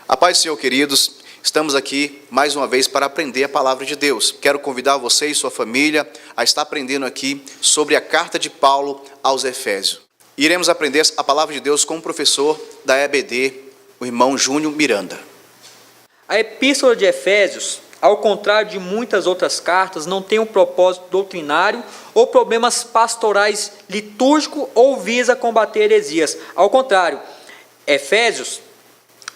A paz do Senhor, queridos, estamos aqui mais uma vez para aprender a palavra de Deus. Quero convidar você e sua família a estar aprendendo aqui sobre a carta de Paulo aos Efésios. Iremos aprender a palavra de Deus com o professor da EBD, o irmão Júnior Miranda. A epístola de Efésios, ao contrário de muitas outras cartas, não tem um propósito doutrinário ou problemas pastorais litúrgicos ou visa combater heresias. Ao contrário, Efésios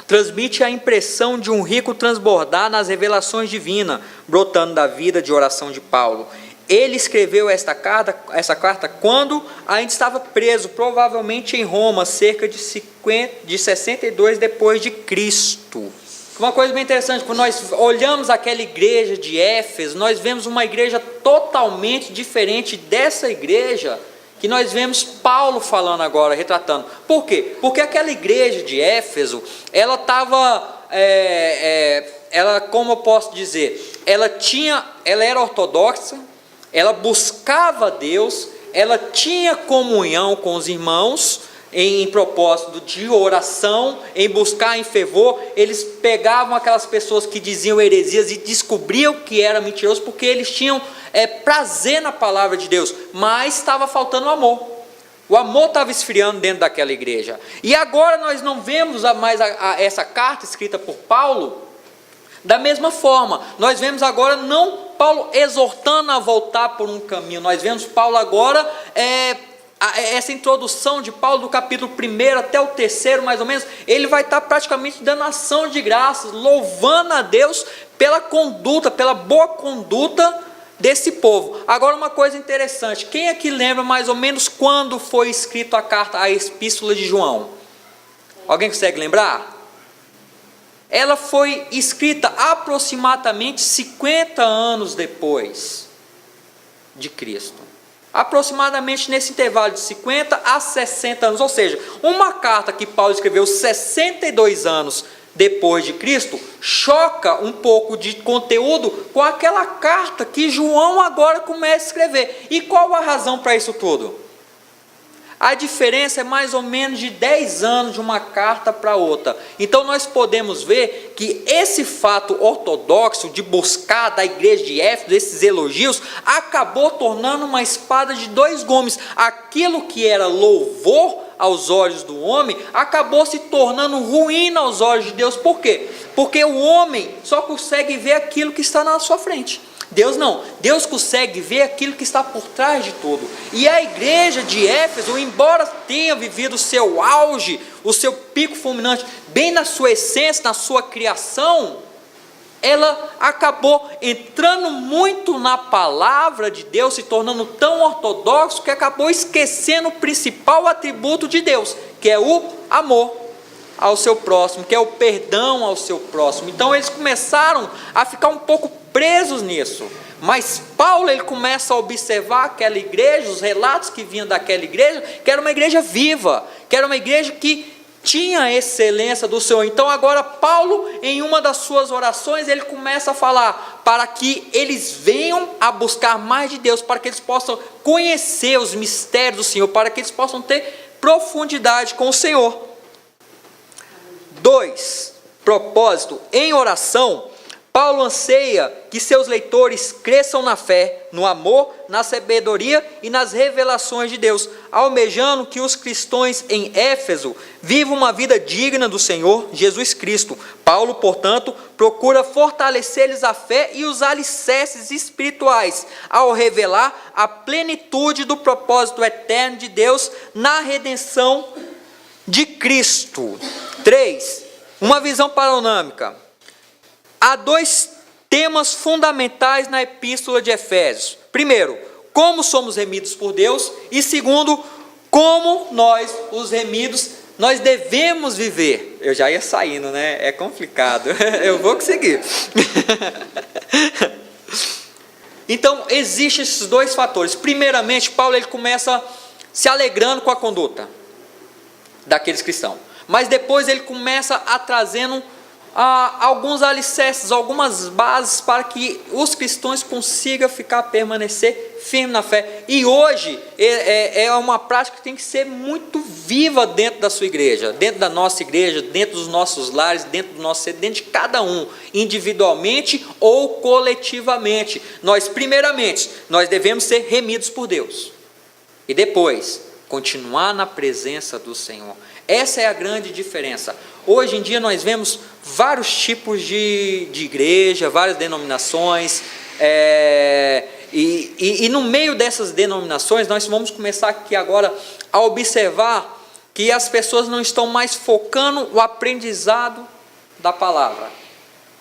transmite a impressão de um rico transbordar nas revelações divinas, brotando da vida de oração de Paulo. Ele escreveu essa carta quando ainda estava preso, provavelmente em Roma, cerca de 62 depois de Cristo. Uma coisa bem interessante, quando nós olhamos aquela igreja de Éfeso, nós vemos uma igreja totalmente diferente dessa igreja que nós vemos Paulo falando agora, retratando. Por quê? Porque aquela igreja de Éfeso, ela estava, como eu posso dizer, ela era ortodoxa, ela buscava Deus, ela tinha comunhão com os irmãos, em propósito de oração, em buscar em fervor. Eles pegavam aquelas pessoas que diziam heresias e descobriam que era mentiroso, porque eles tinham prazer na palavra de Deus, mas estava faltando o amor. O amor estava esfriando dentro daquela igreja. E agora nós não vemos mais essa carta escrita por Paulo da mesma forma. Nós vemos agora não Paulo exortando a voltar por um caminho, nós vemos Paulo agora essa introdução de Paulo do capítulo 1 até o 3, mais ou menos, ele vai estar praticamente dando ação de graças, louvando a Deus pela conduta, pela boa conduta desse povo. Agora, uma coisa interessante, quem aqui lembra mais ou menos quando foi escrita a epístola de João? Alguém consegue lembrar? Ela foi escrita aproximadamente 50 anos depois de Cristo. Aproximadamente nesse intervalo de 50 a 60 anos, ou seja, uma carta que Paulo escreveu 62 anos depois de Cristo, choca um pouco de conteúdo com aquela carta que João agora começa a escrever. E qual a razão para isso tudo? A diferença é mais ou menos de 10 anos de uma carta para outra. Então nós podemos ver que esse fato ortodoxo de buscar da igreja de Éfeso, esses elogios, acabou tornando uma espada de dois gumes. Aquilo que era louvor aos olhos do homem, acabou se tornando ruim aos olhos de Deus. Por quê? Porque o homem só consegue ver aquilo que está na sua frente. Deus não, Deus consegue ver aquilo que está por trás de tudo. E a igreja de Éfeso, embora tenha vivido o seu auge, o seu pico fulminante, bem na sua essência, na sua criação, ela acabou entrando muito na palavra de Deus, se tornando tão ortodoxo, que acabou esquecendo o principal atributo de Deus, que é o amor ao seu próximo, que é o perdão ao seu próximo. Então eles começaram a ficar um pouco presos nisso, mas Paulo ele começa a observar aquela igreja, os relatos que vinham daquela igreja, que era uma igreja viva, que era uma igreja que tinha a excelência do Senhor. Então agora Paulo, em uma das suas orações, ele começa a falar para que eles venham a buscar mais de Deus, para que eles possam conhecer os mistérios do Senhor, para que eles possam ter profundidade com o Senhor. 2. Propósito. Em oração, Paulo anseia que seus leitores cresçam na fé, no amor, na sabedoria e nas revelações de Deus, almejando que os cristãos em Éfeso vivam uma vida digna do Senhor Jesus Cristo. Paulo, portanto, procura fortalecer-lhes a fé e os alicerces espirituais, ao revelar a plenitude do propósito eterno de Deus na redenção de Cristo. 3. Uma visão panorâmica. Há dois temas fundamentais na epístola de Efésios. Primeiro, como somos remidos por Deus. E segundo, como nós, os remidos, nós devemos viver. Eu já ia saindo, né? É complicado. Eu vou conseguir. Então, existem esses dois fatores. Primeiramente, Paulo ele começa se alegrando com a conduta daqueles cristãos. Mas depois ele começa a trazendo alguns alicerces, algumas bases para que os cristãos consigam permanecer firmes na fé. E hoje é uma prática que tem que ser muito viva dentro da sua igreja, dentro da nossa igreja, dentro dos nossos lares, dentro do nosso ser, dentro de cada um, individualmente ou coletivamente. Primeiramente, nós devemos ser remidos por Deus. E depois, continuar na presença do Senhor. Essa é a grande diferença. Hoje em dia nós vemos vários tipos de igreja, várias denominações, e no meio dessas denominações nós vamos começar aqui agora a observar que as pessoas não estão mais focando o aprendizado da palavra.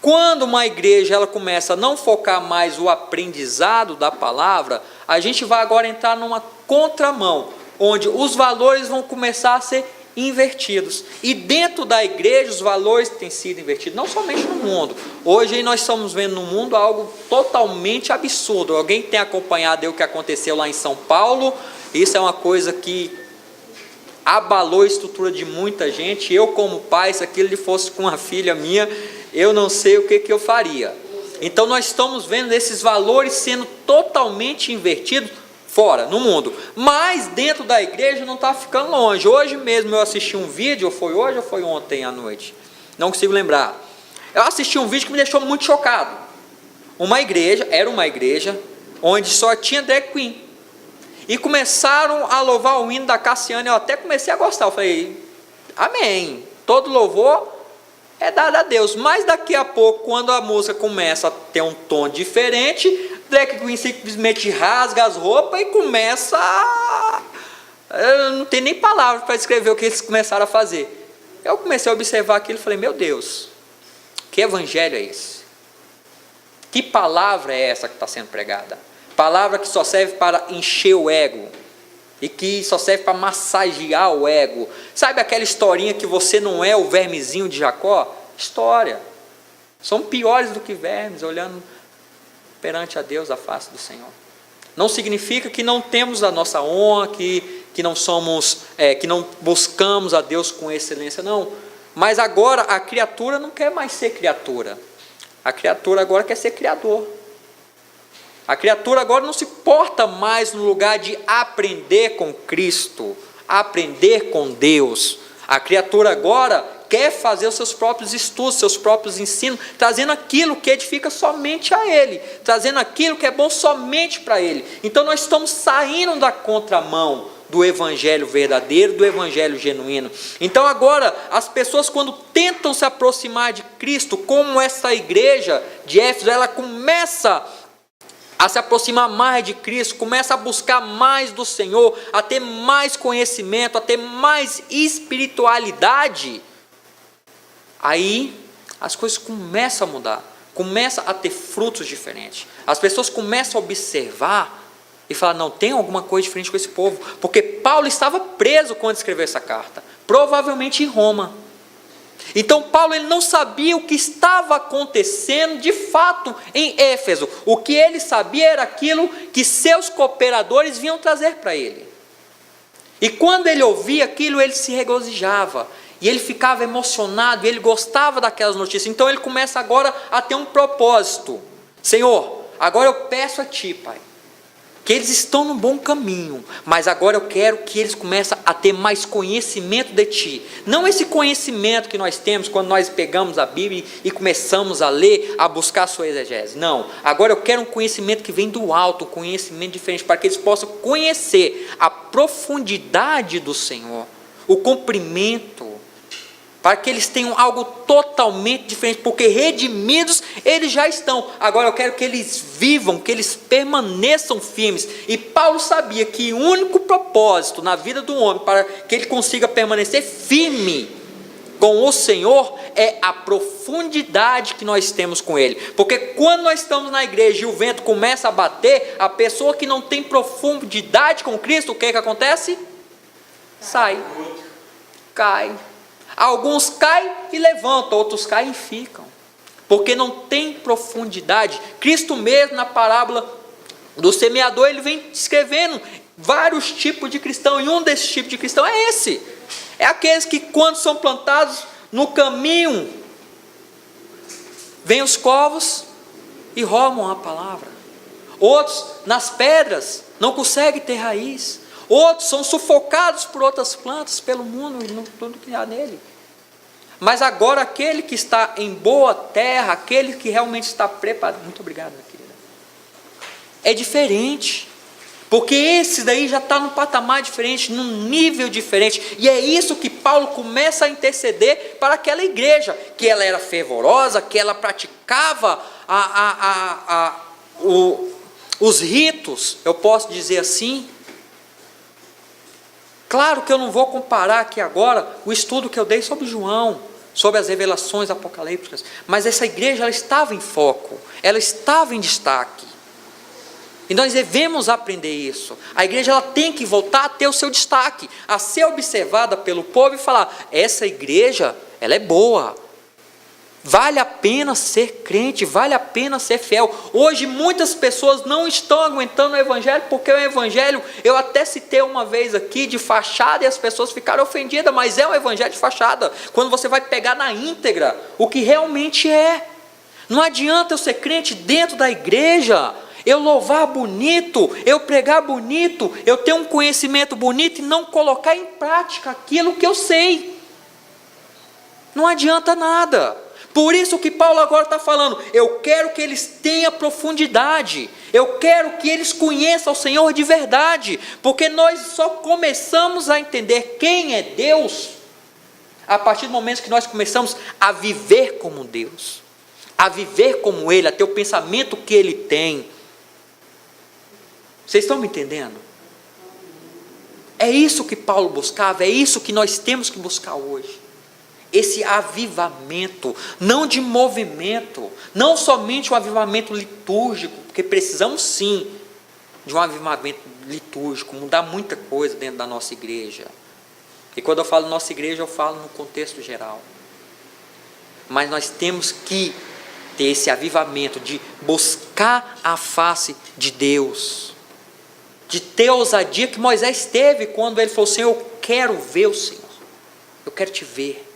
Quando uma igreja ela começa a não focar mais o aprendizado da palavra, a gente vai agora entrar numa contramão, onde os valores vão começar a ser invertidos. E dentro da igreja os valores têm sido invertidos, não somente no mundo. Hoje nós estamos vendo no mundo algo totalmente absurdo. Alguém tem acompanhado o que aconteceu lá em São Paulo? Isso é uma coisa que abalou a estrutura de muita gente. Eu, como pai, se aquilo fosse com uma filha minha, eu não sei o que eu faria. Então nós estamos vendo esses valores sendo totalmente invertidos fora, no mundo, mas dentro da igreja não está ficando longe. Hoje mesmo eu assisti um vídeo, ou foi hoje ou foi ontem à noite, não consigo lembrar. Eu assisti um vídeo que me deixou muito chocado. Era uma igreja onde só tinha drag queen, e começaram a louvar o hino da Cassiane. Eu até comecei a gostar, eu falei, amém, todo louvor é dado a Deus. Mas daqui a pouco, quando a música começa a ter um tom diferente, drag queen simplesmente rasga as roupas e começa não tem nem palavras para descrever o que eles começaram a fazer. Eu comecei a observar aquilo e falei, meu Deus, que evangelho é esse? Que palavra é essa que está sendo pregada? Palavra que só serve para encher o ego, e que só serve para massagear o ego. Sabe aquela historinha que você não é o vermezinho de Jacó? História. São piores do que vermes, olhando perante a Deus, a face do Senhor. Não significa que não temos a nossa honra, que não somos, que não buscamos a Deus com excelência, não. Mas agora a criatura não quer mais ser criatura. A criatura agora quer ser criador. A criatura agora não se porta mais no lugar de aprender com Cristo, aprender com Deus. A criatura agora quer fazer os seus próprios estudos, seus próprios ensinos, trazendo aquilo que edifica somente a Ele, trazendo aquilo que é bom somente para Ele. Então nós estamos saindo da contramão do evangelho verdadeiro, do evangelho genuíno. Então agora as pessoas, quando tentam se aproximar de Cristo, como essa igreja de Éfeso, ela começa a se aproximar mais de Cristo, começa a buscar mais do Senhor, a ter mais conhecimento, a ter mais espiritualidade. Aí as coisas começam a mudar, começam a ter frutos diferentes. As pessoas começam a observar e falar, não, tem alguma coisa diferente com esse povo. Porque Paulo estava preso quando escreveu essa carta, provavelmente em Roma. Então Paulo ele não sabia o que estava acontecendo de fato em Éfeso. O que ele sabia era aquilo que seus cooperadores vinham trazer para ele. E quando ele ouvia aquilo, ele se regozijava. E ele ficava emocionado, e ele gostava daquelas notícias. Então ele começa agora a ter um propósito. Senhor, agora eu peço a Ti, Pai, que eles estão no bom caminho, mas agora eu quero que eles comecem a ter mais conhecimento de Ti. Não esse conhecimento que nós temos quando nós pegamos a Bíblia e começamos a ler, a buscar a sua exegese. Não, agora eu quero um conhecimento que vem do alto, um conhecimento diferente, para que eles possam conhecer a profundidade do Senhor, o comprimento, para que eles tenham algo totalmente diferente, porque redimidos eles já estão. Agora eu quero que eles vivam, que eles permaneçam firmes. E Paulo sabia que o único propósito na vida do homem, para que ele consiga permanecer firme com o Senhor, é a profundidade que nós temos com Ele. Porque quando nós estamos na igreja e o vento começa a bater, a pessoa que não tem profundidade com Cristo, o que acontece? Sai, cai. Alguns caem e levantam, outros caem e ficam, porque não tem profundidade. Cristo mesmo, na parábola do semeador, ele vem descrevendo vários tipos de cristão, e um desses tipos de cristão é esse. É aqueles que, quando são plantados no caminho vêm os corvos e roubam a palavra. Outros, nas pedras, não conseguem ter raiz. Outros são sufocados por outras plantas, pelo mundo e tudo que há nele. Mas agora aquele que está em boa terra, aquele que realmente está preparado, muito obrigado, minha querida, é diferente, porque esse daí já está num patamar diferente, num nível diferente, e é isso que Paulo começa a interceder para aquela igreja, que ela era fervorosa, que ela praticava os ritos, eu posso dizer assim. Claro que eu não vou comparar aqui agora o estudo que eu dei sobre João, sobre as revelações apocalípticas, mas essa igreja ela estava em foco, ela estava em destaque, e nós devemos aprender isso. A igreja ela tem que voltar a ter o seu destaque, a ser observada pelo povo e falar, essa igreja ela é boa, vale a pena ser crente, vale a pena ser fiel. Hoje muitas pessoas não estão aguentando o evangelho, porque o evangelho, eu até citei uma vez aqui, de fachada, e as pessoas ficaram ofendidas, mas é um evangelho de fachada, quando você vai pegar na íntegra, o que realmente é. Não adianta eu ser crente dentro da igreja, eu louvar bonito, eu pregar bonito, eu ter um conhecimento bonito e não colocar em prática aquilo que eu sei. Não adianta nada. Por isso que Paulo agora está falando, eu quero que eles tenham profundidade, eu quero que eles conheçam o Senhor de verdade, porque nós só começamos a entender quem é Deus, a partir do momento que nós começamos a viver como Deus, a viver como Ele, a ter o pensamento que Ele tem. Vocês estão me entendendo? É isso que Paulo buscava, é isso que nós temos que buscar hoje. Esse avivamento, não de movimento, não somente um avivamento litúrgico, porque precisamos sim de um avivamento litúrgico, mudar muita coisa dentro da nossa igreja. E quando eu falo nossa igreja, eu falo no contexto geral. Mas nós temos que ter esse avivamento de buscar a face de Deus, de ter a ousadia que Moisés teve quando ele falou, Senhor, eu quero ver o Senhor, eu quero te ver.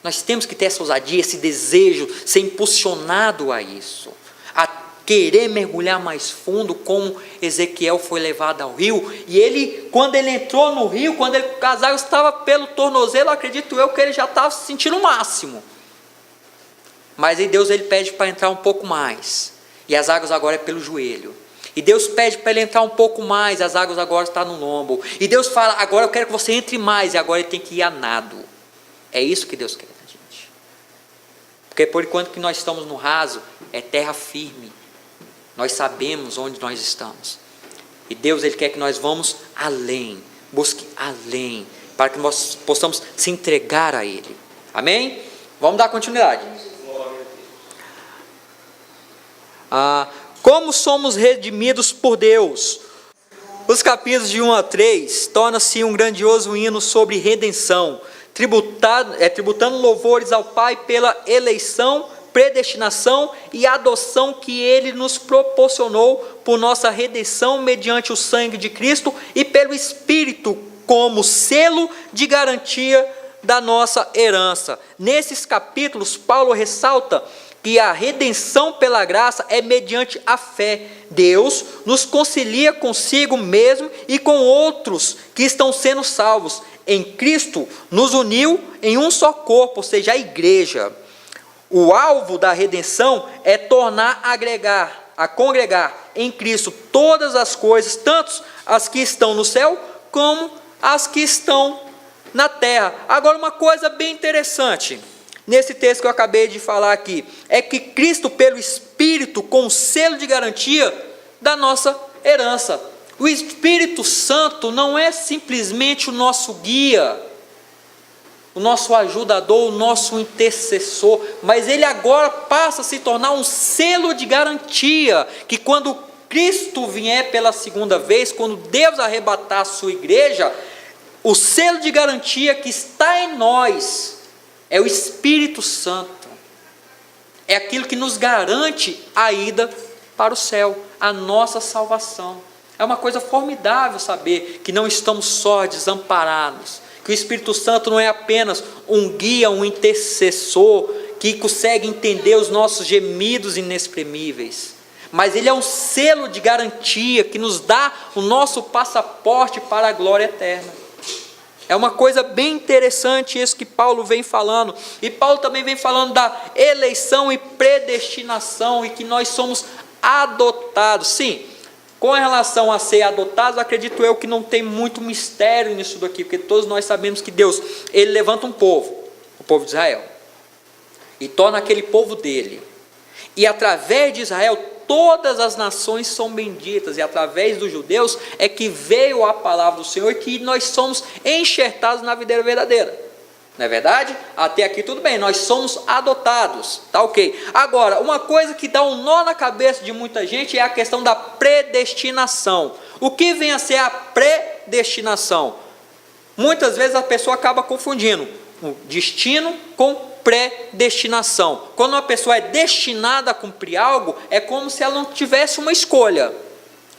Nós temos que ter essa ousadia, esse desejo, ser impulsionado a isso, a querer mergulhar mais fundo, como Ezequiel foi levado ao rio, e ele, quando ele entrou no rio, quando o casaco estava pelo tornozelo, acredito eu que ele já estava se sentindo o máximo, mas aí Deus ele pede para entrar um pouco mais, e as águas agora é pelo joelho, e Deus pede para ele entrar um pouco mais, as águas agora estão no lombo, e Deus fala, agora eu quero que você entre mais, e agora ele tem que ir a nado. É isso que Deus quer da gente, porque por enquanto que nós estamos no raso, é terra firme, nós sabemos onde nós estamos, e Deus ele quer que nós vamos além, busque além, para que nós possamos se entregar a Ele, amém? Vamos dar continuidade. Como somos redimidos por Deus? Os capítulos de 1 a 3 torna-se um grandioso hino sobre redenção, tributando louvores ao Pai pela eleição, predestinação e adoção que Ele nos proporcionou por nossa redenção mediante o sangue de Cristo e pelo Espírito como selo de garantia da nossa herança. Nesses capítulos, Paulo ressalta que a redenção pela graça é mediante a fé. Deus nos concilia consigo mesmo e com outros que estão sendo salvos. Em Cristo nos uniu em um só corpo, ou seja, a igreja. O alvo da redenção é tornar a congregar em Cristo todas as coisas, tanto as que estão no céu, como as que estão na terra. Agora uma coisa bem interessante, nesse texto que eu acabei de falar aqui, é que Cristo pelo Espírito, com o selo de garantia da nossa herança. O Espírito Santo não é simplesmente o nosso guia, o nosso ajudador, o nosso intercessor, mas ele agora passa a se tornar um selo de garantia, que quando Cristo vier pela segunda vez, quando Deus arrebatar a sua igreja, o selo de garantia que está em nós é o Espírito Santo, é aquilo que nos garante a ida para o céu, a nossa salvação. É uma coisa formidável saber que não estamos só desamparados, que o Espírito Santo não é apenas um guia, um intercessor que consegue entender os nossos gemidos inexprimíveis, mas Ele é um selo de garantia que nos dá o nosso passaporte para a glória eterna. É uma coisa bem interessante isso que Paulo vem falando. E Paulo também vem falando da eleição e predestinação, e que nós somos adotados. Sim, com relação a ser adotados, acredito eu que não tem muito mistério nisso daqui, porque todos nós sabemos que Deus, Ele levanta um povo, o povo de Israel, e torna aquele povo dele. E através de Israel, todas as nações são benditas, e através dos judeus é que veio a palavra do Senhor, e que nós somos enxertados na videira verdadeira. Não é verdade? Até aqui tudo bem, nós somos adotados, tá ok. Agora, uma coisa que dá um nó na cabeça de muita gente é a questão da predestinação. O que vem a ser a predestinação? Muitas vezes a pessoa acaba confundindo o destino com predestinação. Quando uma pessoa é destinada a cumprir algo, é como se ela não tivesse uma escolha.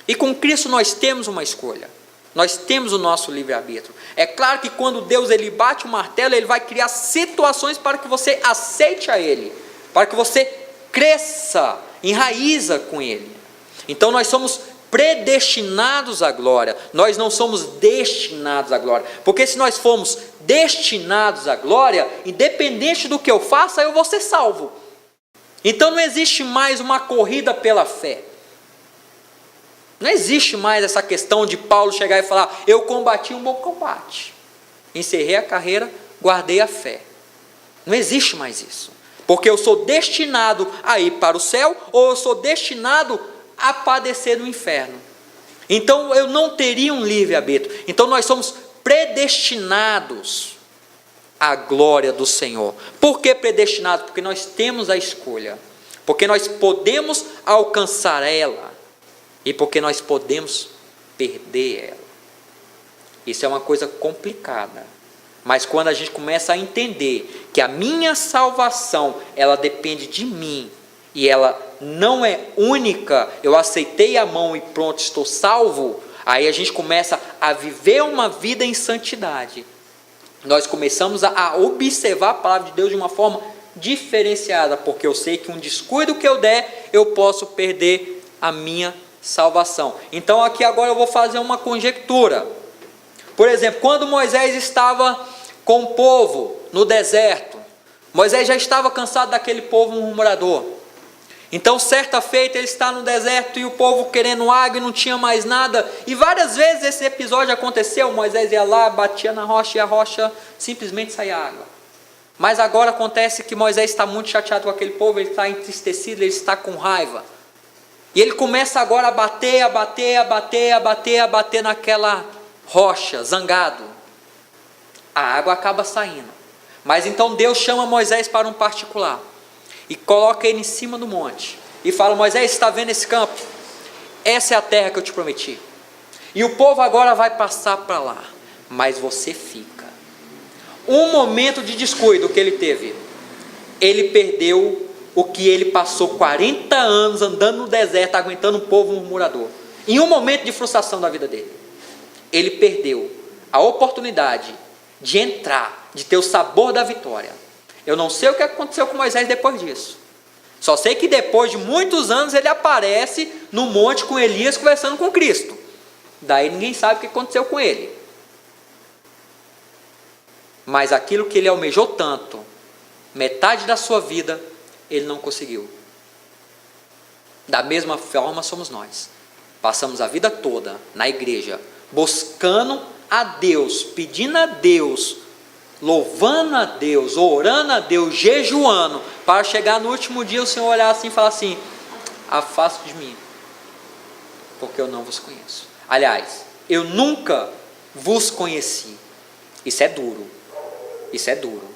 E com Cristo nós temos uma escolha. Nós temos o nosso livre-arbítrio. É claro que quando Deus ele bate o martelo, Ele vai criar situações para que você aceite a Ele, para que você cresça, enraiza com Ele. Então nós somos predestinados à glória, nós não somos destinados à glória, porque se nós formos destinados à glória, independente do que eu faça, eu vou ser salvo. Então não existe mais uma corrida pela fé. Não existe mais essa questão de Paulo chegar e falar: eu combati um bom combate, encerrei a carreira, guardei a fé. Não existe mais isso, porque eu sou destinado a ir para o céu, ou eu sou destinado a padecer no inferno. Então eu não teria um livre-arbítrio. Então nós somos predestinados à glória do Senhor. Por que predestinados? Porque nós temos a escolha, porque nós podemos alcançar ela, e porque nós podemos perder ela. Isso é uma coisa complicada, mas quando a gente começa a entender que a minha salvação, ela depende de mim, e ela não é única, eu aceitei a mão e pronto, estou salvo, aí a gente começa a viver uma vida em santidade. Nós começamos a observar a palavra de Deus de uma forma diferenciada, porque eu sei que um descuido que eu der, eu posso perder a minha salvação. Então aqui agora eu vou fazer uma conjectura. Por exemplo, quando Moisés estava com o povo no deserto, Moisés já estava cansado daquele povo murmurador. Então certa feita ele está no deserto e o povo querendo água e não tinha mais nada, e várias vezes esse episódio aconteceu. Moisés ia lá, batia na rocha e a rocha simplesmente saía água. Mas agora acontece que Moisés está muito chateado com aquele povo, ele está entristecido, ele está com raiva, e ele começa agora a bater naquela rocha, zangado. A água acaba saindo, mas então Deus chama Moisés para um particular e coloca ele em cima do monte e fala: Moisés, está vendo esse campo? Essa é a terra que eu te prometi, e o povo agora vai passar para lá, mas você fica. Um momento de descuido que ele teve, ele perdeu o que ele passou 40 anos andando no deserto, aguentando um povo murmurador. Em um momento de frustração da vida dele, ele perdeu a oportunidade de entrar, de ter o sabor da vitória. Eu não sei o que aconteceu com Moisés depois disso. Só sei que depois de muitos anos ele aparece no monte com Elias conversando com Cristo. Daí ninguém sabe o que aconteceu com ele. Mas aquilo que ele almejou tanto, metade da sua vida, ele não conseguiu. Da mesma forma somos nós. Passamos a vida toda na igreja, buscando a Deus, pedindo a Deus, louvando a Deus, orando a Deus, jejuando, para chegar no último dia o Senhor olhar assim e falar assim: afaste de mim, porque eu não vos conheço. Aliás, eu nunca vos conheci. Isso é duro. Isso é duro.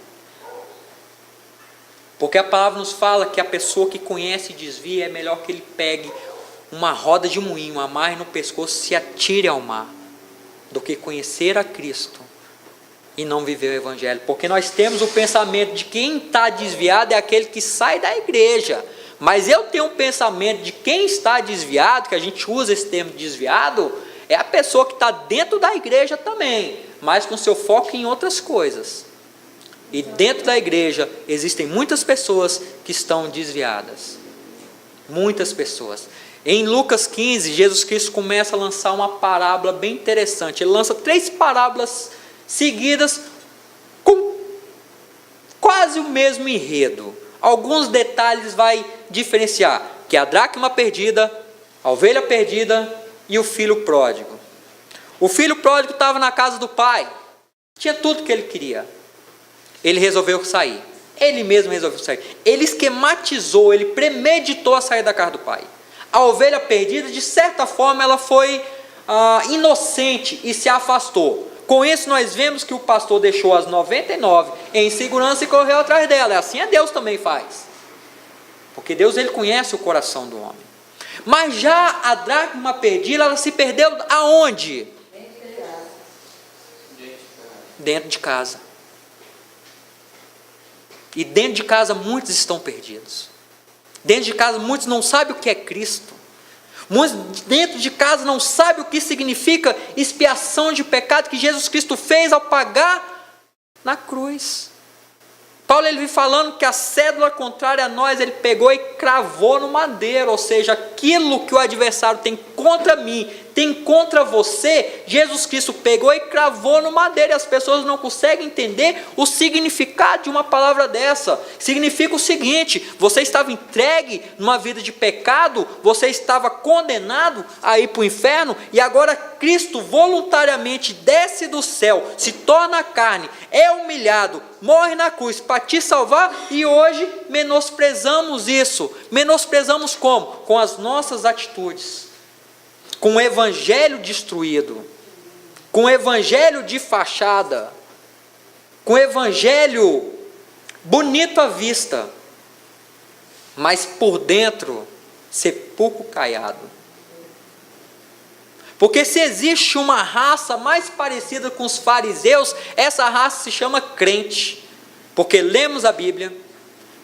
Porque a palavra nos fala que a pessoa que conhece e desvia, é melhor que ele pegue uma roda de moinho, amarre no pescoço e se atire ao mar, do que conhecer a Cristo e não viver o Evangelho. Porque nós temos o pensamento de quem está desviado é aquele que sai da igreja. Mas eu tenho um pensamento de quem está desviado, que a gente usa esse termo desviado, é a pessoa que está dentro da igreja também, mas com seu foco em outras coisas. E dentro da igreja existem muitas pessoas que estão desviadas. Muitas pessoas. Em Lucas 15, Jesus Cristo começa a lançar uma parábola bem interessante. Ele lança 3 parábolas seguidas com quase o mesmo enredo. Alguns detalhes vai diferenciar, que é a dracma perdida, a ovelha perdida e o filho pródigo. O filho pródigo estava na casa do pai, tinha tudo que ele queria. Ele resolveu sair. Ele mesmo resolveu sair. Ele esquematizou, ele premeditou a sair da casa do pai. A ovelha perdida, de certa forma, ela foi inocente e se afastou. Com isso, nós vemos que o pastor deixou as 99 em segurança e correu atrás dela. Assim é Deus também faz. Porque Deus, ele conhece o coração do homem. Mas já a dracma perdida, ela se perdeu aonde? Dentro de casa. E dentro de casa muitos estão perdidos. Dentro de casa muitos não sabem o que é Cristo. Muitos dentro de casa não sabem o que significa expiação de pecado que Jesus Cristo fez ao pagar na cruz. Paulo, ele vem falando que a cédula contrária a nós, ele pegou e cravou no madeiro, ou seja, aquilo que o adversário tem contra mim, tem contra você, Jesus Cristo pegou e cravou no madeiro, e as pessoas não conseguem entender o significado de uma palavra dessa. Significa o seguinte: você estava entregue numa vida de pecado, você estava condenado a ir para o inferno, e agora Cristo voluntariamente desce do céu, se torna carne, é humilhado, morre na cruz para te salvar, e hoje menosprezamos isso. Menosprezamos como? Com as nossas atitudes, com o evangelho destruído, com o evangelho de fachada, com o evangelho bonito à vista, mas por dentro sepulcro caiado. Porque se existe uma raça mais parecida com os fariseus, essa raça se chama crente. Porque lemos a Bíblia,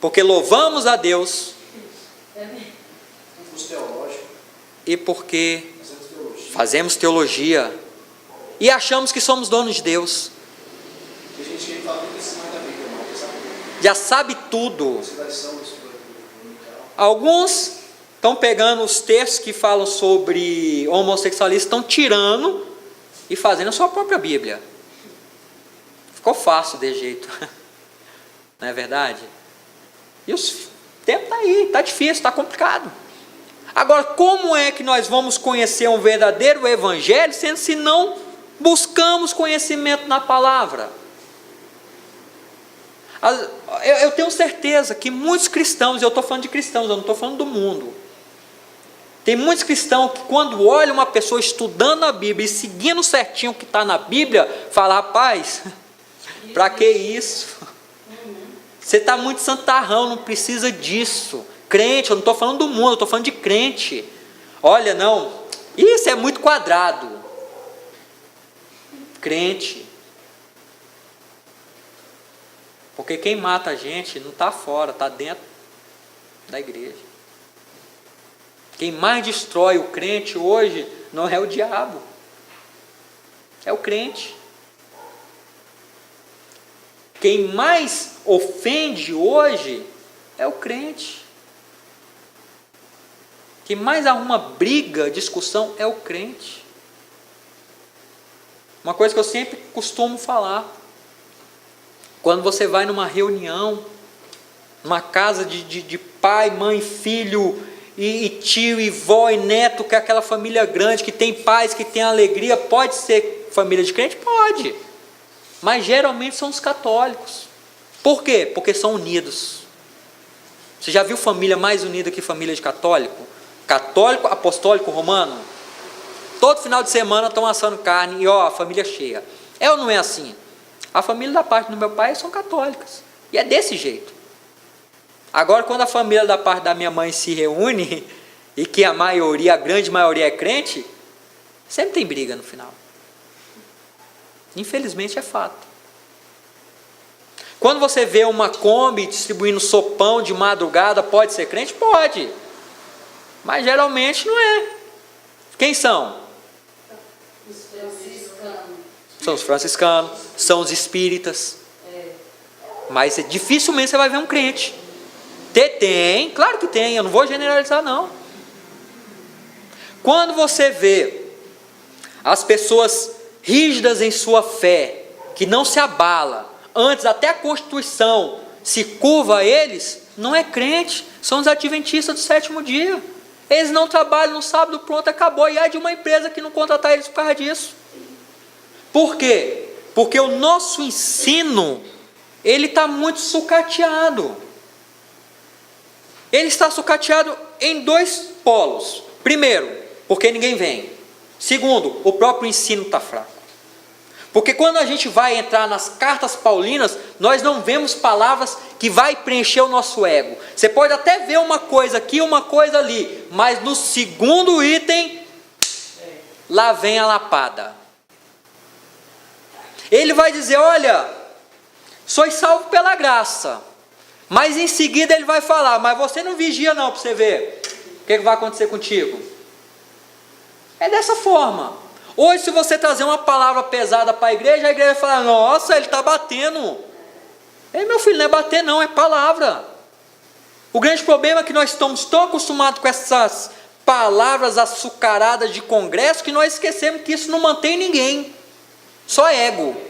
porque louvamos a Deus, e porque fazemos teologia, e achamos que somos donos de Deus. Já sabe tudo. Alguns estão pegando os textos que falam sobre homossexualismo, estão tirando e fazendo a sua própria Bíblia. Ficou fácil de jeito. Não é verdade? E o tempo está aí, está difícil, está complicado. Agora, como é que nós vamos conhecer um verdadeiro evangelho, sendo se não buscamos conhecimento na palavra? Eu tenho certeza que muitos cristãos, eu estou falando de cristãos, eu não estou falando do mundo. Tem muitos cristãos que quando olham uma pessoa estudando a Bíblia e seguindo certinho o que está na Bíblia, falam: rapaz, para que isso? Você está muito santarrão, não precisa disso. Crente, eu não estou falando do mundo, eu estou falando de crente. Olha, não, isso é muito quadrado. Crente. Porque quem mata a gente não está fora, está dentro da igreja. Quem mais destrói o crente hoje não é o diabo, é o crente. Quem mais ofende hoje é o crente. Quem mais arruma briga, discussão é o crente. Uma coisa que eu sempre costumo falar: quando você vai numa reunião, numa casa de pai, mãe, filho, e tio, e vó, e neto, que é aquela família grande, que tem paz, que tem alegria, pode ser família de crente? Pode. Mas geralmente são os católicos. Por quê? Porque são unidos. Você já viu família mais unida que família de católico? Católico, apostólico, romano? Todo final de semana estão assando carne e a família cheia. É ou não é assim? A família da parte do meu pai são católicas. E é desse jeito. Agora, quando a família da parte da minha mãe se reúne, e que a maioria, a grande maioria é crente, sempre tem briga no final. Infelizmente é fato. Quando você vê uma Kombi distribuindo sopão de madrugada, pode ser crente? Pode. Mas geralmente não é. Quem são? Os franciscanos. São os franciscanos, são os espíritas. Mas dificilmente você vai ver um crente. Tem, claro que tem, eu não vou generalizar não. Quando você vê as pessoas rígidas em sua fé, que não se abala, antes até a Constituição se curva a eles, não é crente, são os adventistas do sétimo dia. Eles não trabalham no sábado, pronto, acabou. E há de uma empresa que não contratar eles por causa disso. Por quê? Porque o nosso ensino, ele está muito sucateado. Ele está sucateado em dois polos. Primeiro, porque ninguém vem. Segundo, o próprio ensino está fraco. Porque quando a gente vai entrar nas cartas paulinas, nós não vemos palavras que vai preencher o nosso ego. Você pode até ver uma coisa aqui, uma coisa ali, mas no segundo item, lá vem a lapada. Ele vai dizer, olha, sois salvo pela graça. Mas em seguida ele vai falar, mas você não vigia não, para você ver o que vai acontecer contigo. É dessa forma. Hoje, se você trazer uma palavra pesada para a igreja vai falar, nossa, ele está batendo. Ei, meu filho, não é bater não, é palavra. O grande problema é que nós estamos tão acostumados com essas palavras açucaradas de congresso, que nós esquecemos que isso não mantém ninguém. Só ego.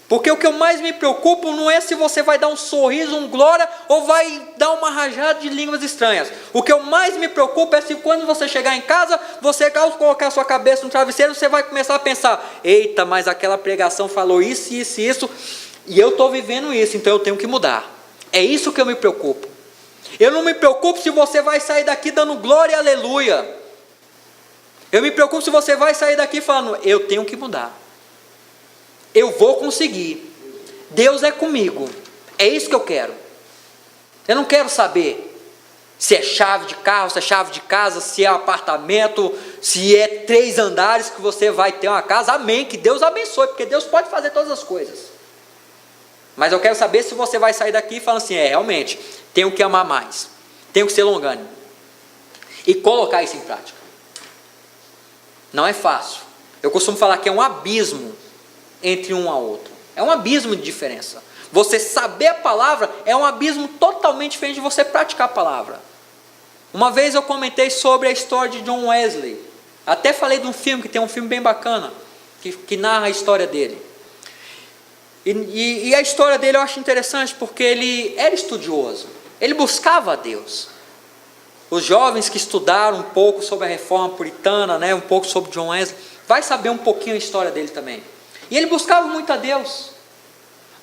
Porque o que eu mais me preocupo não é se você vai dar um sorriso, um glória, ou vai dar uma rajada de línguas estranhas. O que eu mais me preocupo é se quando você chegar em casa, você ao colocar a sua cabeça no travesseiro, você vai começar a pensar, eita, mas aquela pregação falou isso, isso e isso, e eu estou vivendo isso, então eu tenho que mudar. É isso que eu me preocupo. Eu não me preocupo se você vai sair daqui dando glória e aleluia. Eu me preocupo se você vai sair daqui falando, eu tenho que mudar. Eu vou conseguir. Deus é comigo. É isso que eu quero. Eu não quero saber se é chave de carro, se é chave de casa, se é apartamento, se é 3 andares que você vai ter uma casa. Amém, que Deus abençoe, porque Deus pode fazer todas as coisas. Mas eu quero saber se você vai sair daqui falando assim, realmente, tenho que amar mais, tenho que ser longânimo. E colocar isso em prática. Não é fácil. Eu costumo falar que é um abismo entre um ao outro. É um abismo de diferença. Você saber a palavra é um abismo totalmente diferente de você praticar a palavra. Uma vez eu comentei sobre a história de John Wesley. Até falei de um filme, que tem um filme bem bacana, que narra a história dele. E a história dele eu acho interessante, porque ele era estudioso. Ele buscava a Deus. Os jovens que estudaram um pouco sobre a reforma puritana, um pouco sobre John Wesley, vai saber um pouquinho a história dele também. E ele buscava muito a Deus,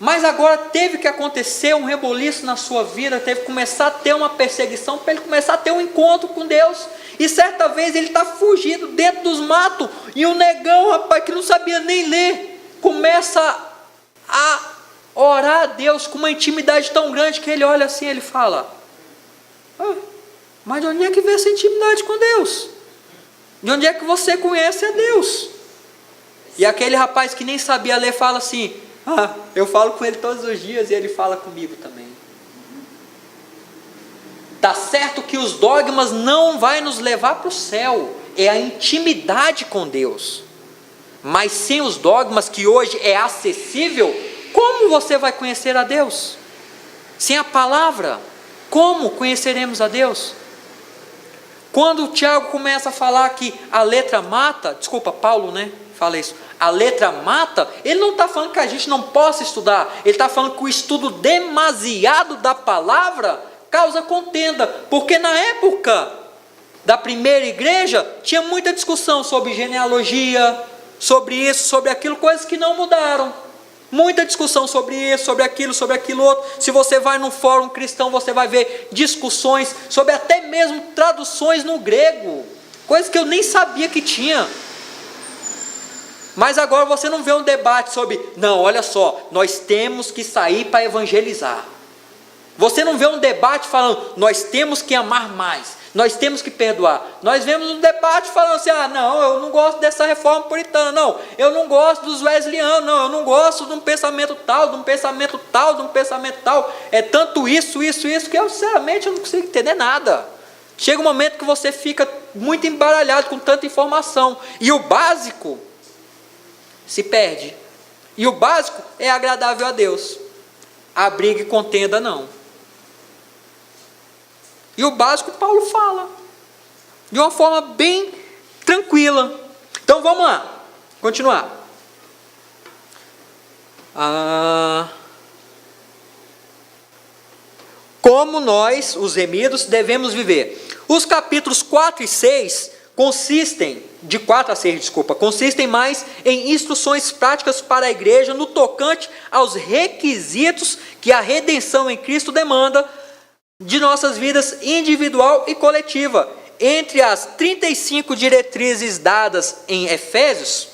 mas agora teve que acontecer um reboliço na sua vida, teve que começar a ter uma perseguição, para ele começar a ter um encontro com Deus, e certa vez ele está fugindo dentro dos matos, e um negão, rapaz, que não sabia nem ler, começa a orar a Deus com uma intimidade tão grande, que ele olha assim, ele fala, mas de onde é que vem essa intimidade com Deus? De onde é que você conhece a Deus? E aquele rapaz que nem sabia ler fala assim, eu falo com ele todos os dias e ele fala comigo também. Está certo que os dogmas não vai nos levar para o céu, é a intimidade com Deus. Mas sem os dogmas que hoje é acessível, como você vai conhecer a Deus? Sem a palavra, como conheceremos a Deus? Quando o Tiago começa a falar que a letra mata, Paulo, fala isso, a letra mata, ele não está falando que a gente não possa estudar, ele está falando que o estudo demasiado da palavra causa contenda, porque na época da primeira igreja, tinha muita discussão sobre genealogia, sobre isso, sobre aquilo, coisas que não mudaram, muita discussão sobre isso, sobre aquilo outro. Se você vai num fórum cristão, você vai ver discussões sobre até mesmo traduções no grego, coisas que eu nem sabia que tinha. Mas agora você não vê um debate sobre, não, olha só, nós temos que sair para evangelizar. Você não vê um debate falando, nós temos que amar mais, nós temos que perdoar. Nós vemos um debate falando assim, não, eu não gosto dessa reforma puritana, não, eu não gosto dos wesleyanos, não, eu não gosto de um pensamento tal, de um pensamento tal, de um pensamento tal. É tanto isso, que eu sinceramente eu não consigo entender nada. Chega um momento que você fica muito embaralhado com tanta informação, e o básico se perde. E o básico é agradável a Deus. a briga e contenda não. E o básico Paulo fala, de uma forma bem tranquila. Então vamos lá, continuar. Como nós, os remidos, devemos viver. Os capítulos 4 e 6 consistem mais em instruções práticas para a igreja no tocante aos requisitos que a redenção em Cristo demanda de nossas vidas individual e coletiva. Entre as 35 diretrizes dadas em Efésios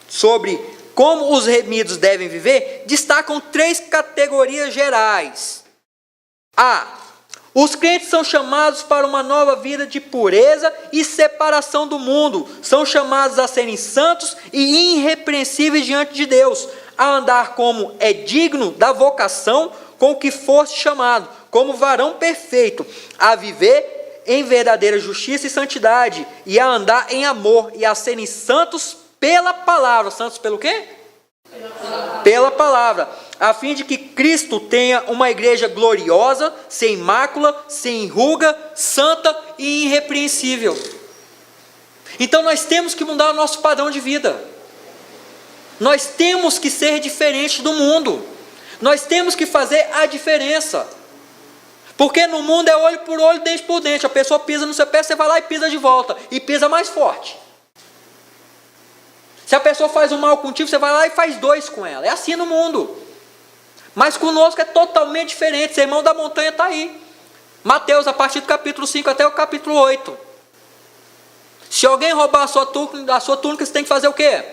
sobre como os remidos devem viver, destacam 3 categorias gerais. Os crentes são chamados para uma nova vida de pureza e separação do mundo. São chamados a serem santos e irrepreensíveis diante de Deus, a andar como é digno da vocação com que foste chamado, como varão perfeito, a viver em verdadeira justiça e santidade, e a andar em amor, e a serem santos pela palavra. Santos pelo quê? Pela palavra, a fim de que Cristo tenha uma igreja gloriosa, sem mácula, sem ruga, santa e irrepreensível. Então nós temos que mudar o nosso padrão de vida. Nós temos que ser diferentes do mundo. Nós temos que fazer a diferença. Porque no mundo é olho por olho, dente por dente. A pessoa pisa no seu pé, você vai lá e pisa de volta. E pisa mais forte. Se a pessoa faz um mal contigo, você vai lá e faz 2 com ela. É assim no mundo. Mas conosco é totalmente diferente. O sermão da montanha está aí. Mateus, a partir do capítulo 5 até o capítulo 8. Se alguém roubar a sua túnica, você tem que fazer o quê?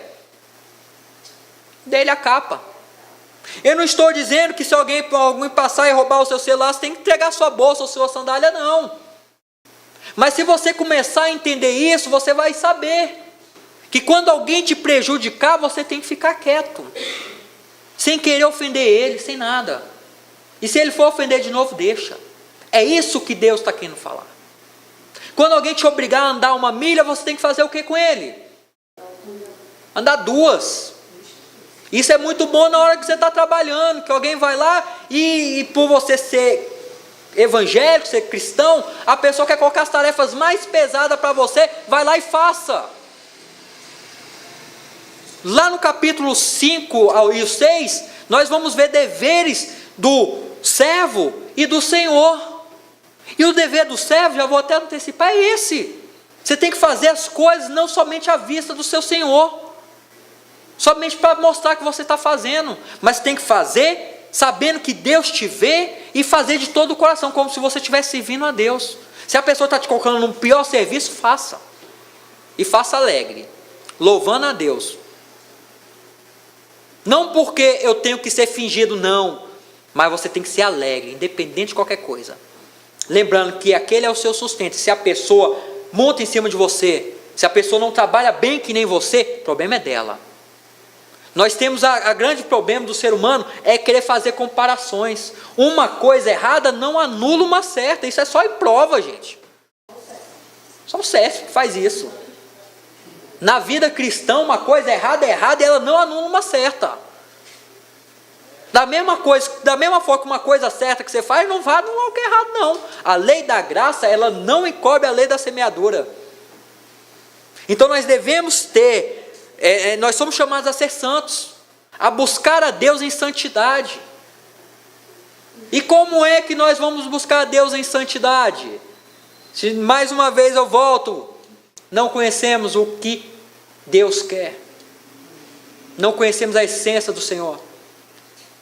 Dê-lhe a capa. Eu não estou dizendo que se alguém passar e roubar o seu celular, você tem que entregar a sua bolsa ou sua sandália, não. Mas se você começar a entender isso, você vai saber que quando alguém te prejudicar, você tem que ficar quieto, sem querer ofender ele, sem nada. E se ele for ofender de novo, deixa. É isso que Deus está querendo falar. Quando alguém te obrigar a andar 1 milha, você tem que fazer o que com ele? Andar 2. Isso é muito bom na hora que você está trabalhando, que alguém vai lá e por você ser evangélico, ser cristão, a pessoa quer colocar as tarefas mais pesadas para você, vai lá e faça. Lá no capítulo 5 e 6, nós vamos ver deveres do servo e do Senhor. E o dever do servo, já vou até antecipar, é esse. Você tem que fazer as coisas não somente à vista do seu Senhor, somente para mostrar que você está fazendo, mas tem que fazer sabendo que Deus te vê e fazer de todo o coração, como se você estivesse servindo a Deus. Se a pessoa está te colocando num pior serviço, faça. E faça alegre, louvando a Deus. Não porque eu tenho que ser fingido, não, mas você tem que ser alegre, independente de qualquer coisa. Lembrando que aquele é o seu sustento. Se a pessoa monta em cima de você, se a pessoa não trabalha bem que nem você, o problema é dela. Nós temos a grande problema do ser humano é querer fazer comparações. Uma coisa errada não anula uma certa. Isso é só em prova, gente. Só o CEF que faz isso. Na vida cristã, uma coisa errada é errada e ela não anula uma certa. Da mesma forma que uma coisa certa que você faz, não vai anular o que é errado, não. A lei da graça, ela não encobre a lei da semeadura. Então nós devemos ter... nós somos chamados a ser santos, a buscar a Deus em santidade. E como é que nós vamos buscar a Deus em santidade? Se mais uma vez eu volto, não conhecemos o que Deus quer, não conhecemos a essência do Senhor.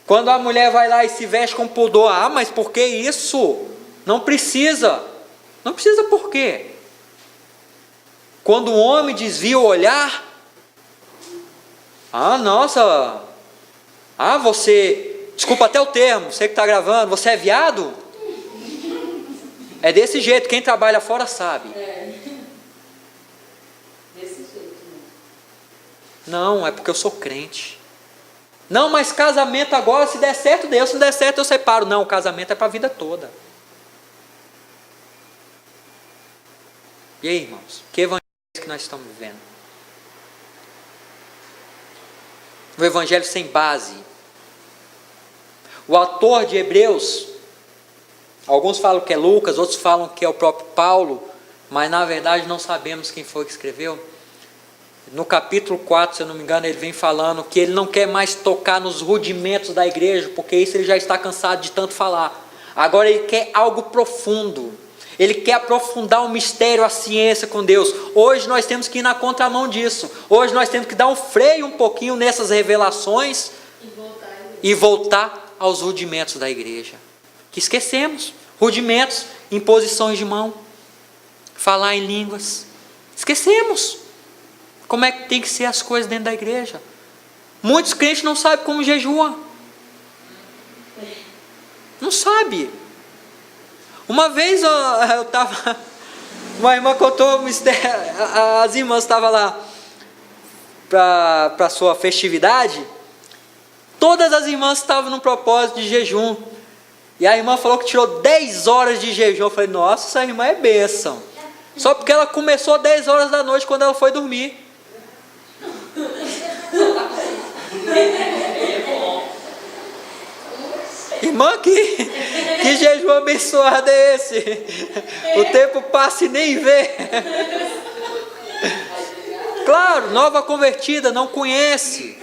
Quando a mulher vai lá e se veste com pudor, mas por que isso? Não precisa por quê? Quando o homem desvia o olhar, você, desculpa até o termo, você que está gravando, você é viado? É desse jeito, quem trabalha fora sabe. Desse jeito. Não, é porque eu sou crente. Não, mas casamento agora, se der certo, Deus, se não der certo, eu separo. Não, o casamento é para a vida toda. E aí, irmãos, que evangelho que nós estamos vivendo? O evangelho sem base. O autor de Hebreus, alguns falam que é Lucas, outros falam que é o próprio Paulo, mas na verdade não sabemos quem foi que escreveu. No capítulo 4, se eu não me engano, ele vem falando que ele não quer mais tocar nos rudimentos da igreja, porque isso ele já está cansado de tanto falar. Agora ele quer algo profundo. Ele quer aprofundar o mistério, a ciência com Deus. Hoje nós temos que ir na contramão disso. Hoje nós temos que dar um freio um pouquinho nessas revelações e voltar aos rudimentos da igreja. Que esquecemos. Rudimentos, imposições de mão, falar em línguas. Esquecemos. Como é que tem que ser as coisas dentro da igreja? Muitos crentes não sabem como jejua. Não sabe. Uma vez eu estava... Uma irmã contou um mistério. As irmãs estavam lá para a sua festividade. Todas as irmãs estavam num propósito de jejum. E a irmã falou que tirou 10 horas de jejum. Eu falei, nossa, essa irmã é bênção. Só porque ela começou 10 horas da noite quando ela foi dormir. Irmã, que jejum abençoado é esse? O tempo passa e nem vê. Claro, nova convertida, não conhece.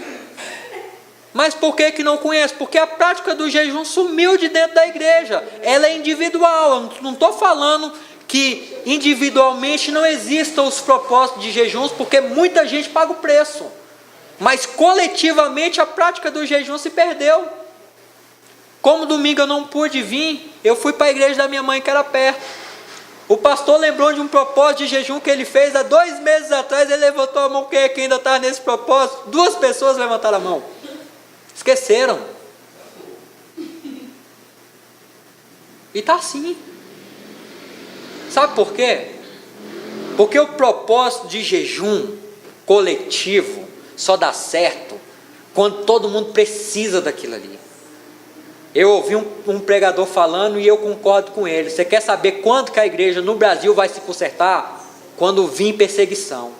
Mas por que não conhece? Porque a prática do jejum sumiu de dentro da igreja. Ela é individual. Eu não estou falando que individualmente não existam os propósitos de jejuns, porque muita gente paga o preço. Mas coletivamente a prática do jejum se perdeu. Como domingo eu não pude vir, eu fui para a igreja da minha mãe que era perto. O pastor lembrou de um propósito de jejum que ele fez há 2 meses atrás. Ele levantou a mão. Quem é que ainda está nesse propósito? 2 pessoas levantaram a mão. Esqueceram. E está assim. Sabe por quê? Porque o propósito de jejum coletivo só dá certo quando todo mundo precisa daquilo ali. Eu ouvi um pregador falando e eu concordo com ele. Você quer saber quando que a igreja no Brasil vai se consertar? Quando vir perseguição.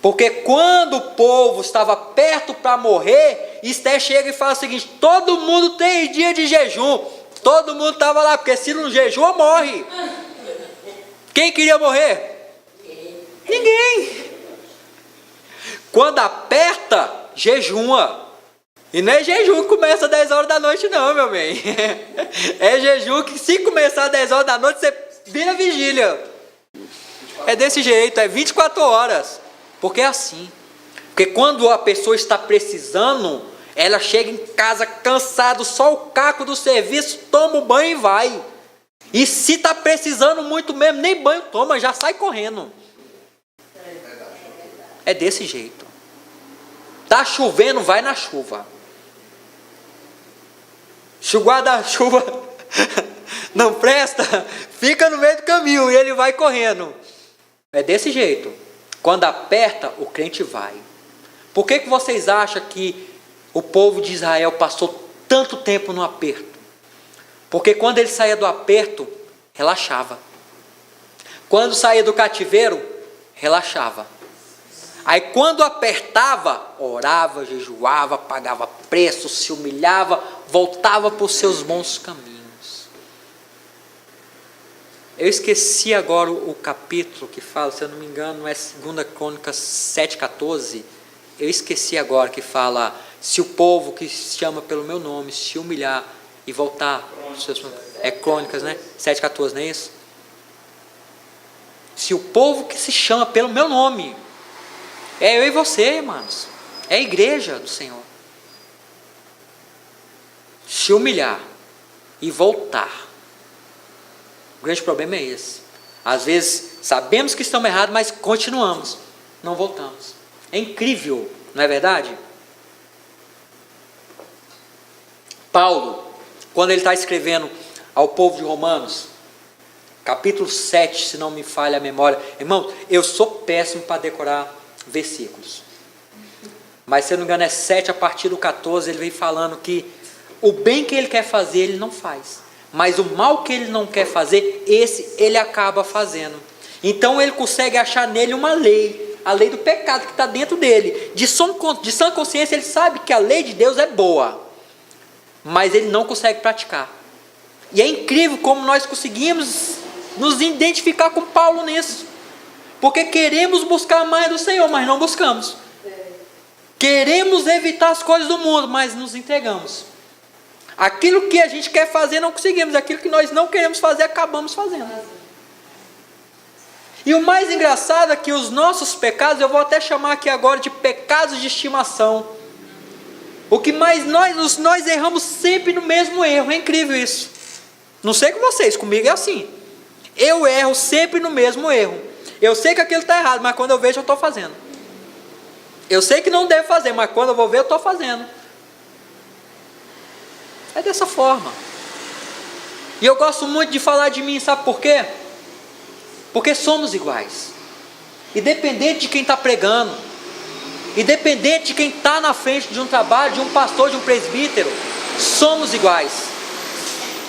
Porque quando o povo estava perto para morrer, Esté chega e fala o seguinte: todo mundo tem dia de jejum. Todo mundo estava lá, porque se não jejua, morre. Quem queria morrer? Ninguém. Quando aperta, jejua. E não é jejum que começa às 10 horas da noite não, meu bem. É jejum que se começar às 10 horas da noite, você vira vigília. É desse jeito, é 24 horas. Porque é assim. Porque quando a pessoa está precisando, ela chega em casa cansado, só o caco do serviço, toma o banho e vai. E se está precisando muito mesmo, nem banho toma, já sai correndo. É desse jeito. Tá chovendo, vai na chuva. Se o guarda-chuva não presta, fica no meio do caminho e ele vai correndo. É desse jeito. Quando aperta, o crente vai. Por que vocês acham que o povo de Israel passou tanto tempo no aperto? Porque quando ele saía do aperto, relaxava. Quando saía do cativeiro, relaxava. Aí quando apertava, orava, jejuava, pagava preço, se humilhava, voltava para os seus bons caminhos. Eu esqueci agora o capítulo que fala, se eu não me engano, é 2 Crônicas 7,14. Eu esqueci agora que fala, se o povo que se chama pelo meu nome se humilhar e voltar. É Crônicas, né? 7,14, não é isso? Se o povo que se chama pelo meu nome, é eu e você, irmãos, é a igreja do Senhor, se humilhar e voltar. O grande problema é esse. Às vezes sabemos que estamos errados, mas continuamos, não voltamos. É incrível, não é verdade? Paulo, quando ele está escrevendo ao povo de Romanos, capítulo 7, se não me falha a memória, irmão, eu sou péssimo para decorar versículos, mas se eu não me engano é 7, a partir do 14, ele vem falando que o bem que ele quer fazer, ele não faz, mas o mal que ele não quer fazer, esse ele acaba fazendo. Então ele consegue achar nele uma lei, a lei do pecado que está dentro dele. De sã consciência ele sabe que a lei de Deus é boa, mas ele não consegue praticar. E é incrível como nós conseguimos nos identificar com Paulo nisso. Porque queremos buscar mais do Senhor, mas não buscamos. Queremos evitar as coisas do mundo, mas nos entregamos. Aquilo que a gente quer fazer, não conseguimos. Aquilo que nós não queremos fazer, acabamos fazendo. E o mais engraçado é que os nossos pecados, eu vou até chamar aqui agora de pecados de estimação. O que mais nós erramos sempre no mesmo erro. É incrível isso. Não sei com vocês, comigo é assim. Eu erro sempre no mesmo erro. Eu sei que aquilo está errado, mas quando eu vejo, eu estou fazendo. Eu sei que não deve fazer, mas quando eu vou ver, eu estou fazendo. É dessa forma. E eu gosto muito de falar de mim, sabe por quê? Porque somos iguais. Independente de quem está pregando, independente de quem está na frente de um trabalho, de um pastor, de um presbítero, somos iguais.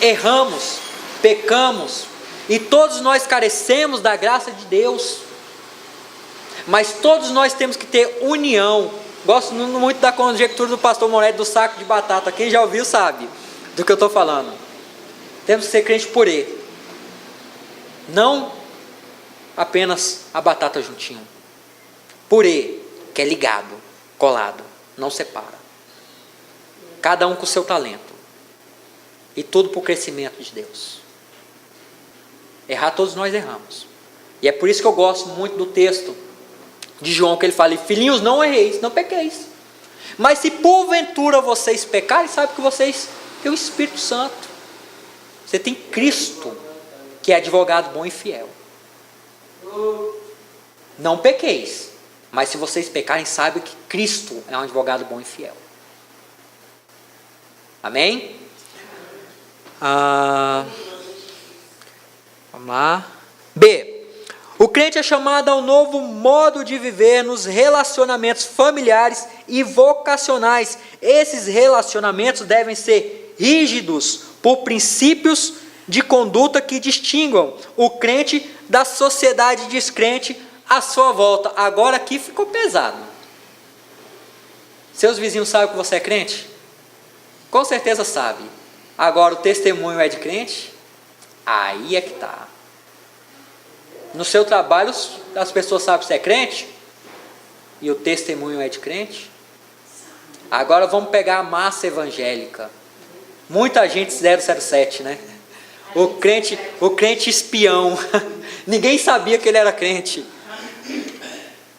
Erramos, pecamos, e todos nós carecemos da graça de Deus. Mas todos nós temos que ter união. Gosto muito da conjectura do pastor Moretti do saco de batata. Quem já ouviu sabe do que eu estou falando. Temos que ser crente purê. Não apenas a batata juntinho. Purê, que é ligado, colado, não separa. Cada um com o seu talento. E tudo para o crescimento de Deus. Errar todos nós erramos. E é por isso que eu gosto muito do texto de João, que ele fala: filhinhos, não erreis, não pequeis. Mas se porventura vocês pecarem, sabe que vocês têm o Espírito Santo. Você tem Cristo, que é advogado bom e fiel. Não pequeis. Mas se vocês pecarem, sabe que Cristo é um advogado bom e fiel. Amém? Vamos lá. B. O crente é chamado a um novo modo de viver nos relacionamentos familiares e vocacionais. Esses relacionamentos devem ser rígidos por princípios de conduta que distinguam o crente da sociedade descrente à sua volta. Agora aqui ficou pesado. Seus vizinhos sabem que você é crente? Com certeza sabe. Agora o testemunho é de crente? Aí é que está. No seu trabalho, as pessoas sabem que você é crente? E o testemunho é de crente? Agora vamos pegar a massa evangélica. Muita gente 007, né? O crente espião. Ninguém sabia que ele era crente.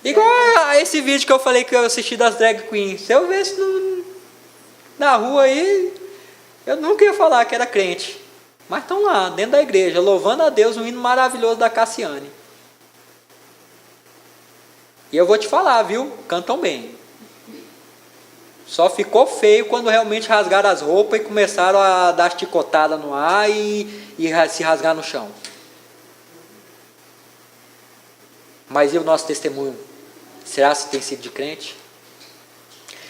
Igual a esse vídeo que eu falei que eu assisti das drag queens. Se eu visse na rua aí, eu nunca ia falar que era crente. Mas estão lá, dentro da igreja, louvando a Deus, um hino maravilhoso da Cassiane. E eu vou te falar, viu? Cantam bem. Só ficou feio quando realmente rasgaram as roupas e começaram a dar chicotada no ar e se rasgar no chão. Mas e o nosso testemunho? Será que tem sido de crente?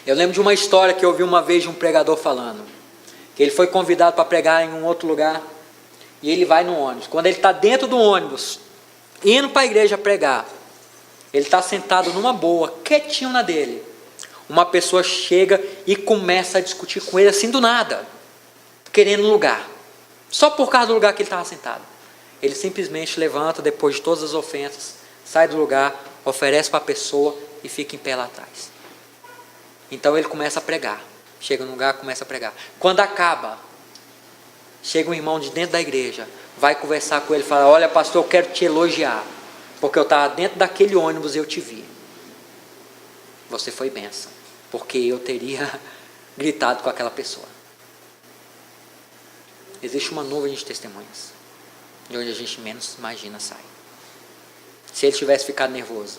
Eu lembro de uma história que eu ouvi uma vez de um pregador falando. Que ele foi convidado para pregar em um outro lugar. E ele vai no ônibus. Quando ele está dentro do ônibus, indo para a igreja pregar, ele está sentado numa boa, quietinho na dele. Uma pessoa chega e começa a discutir com ele assim do nada, querendo lugar. Só por causa do lugar que ele estava sentado. Ele simplesmente levanta depois de todas as ofensas, sai do lugar, oferece para a pessoa e fica em pé lá atrás. Então ele começa a pregar. Chega no lugar, começa a pregar. Quando acaba, chega um irmão de dentro da igreja, vai conversar com ele e fala: olha, pastor, eu quero te elogiar, porque eu estava dentro daquele ônibus e eu te vi. Você foi bênção, porque eu teria gritado com aquela pessoa. Existe uma nuvem de testemunhas, de onde a gente menos imagina sai. Se ele tivesse ficado nervoso,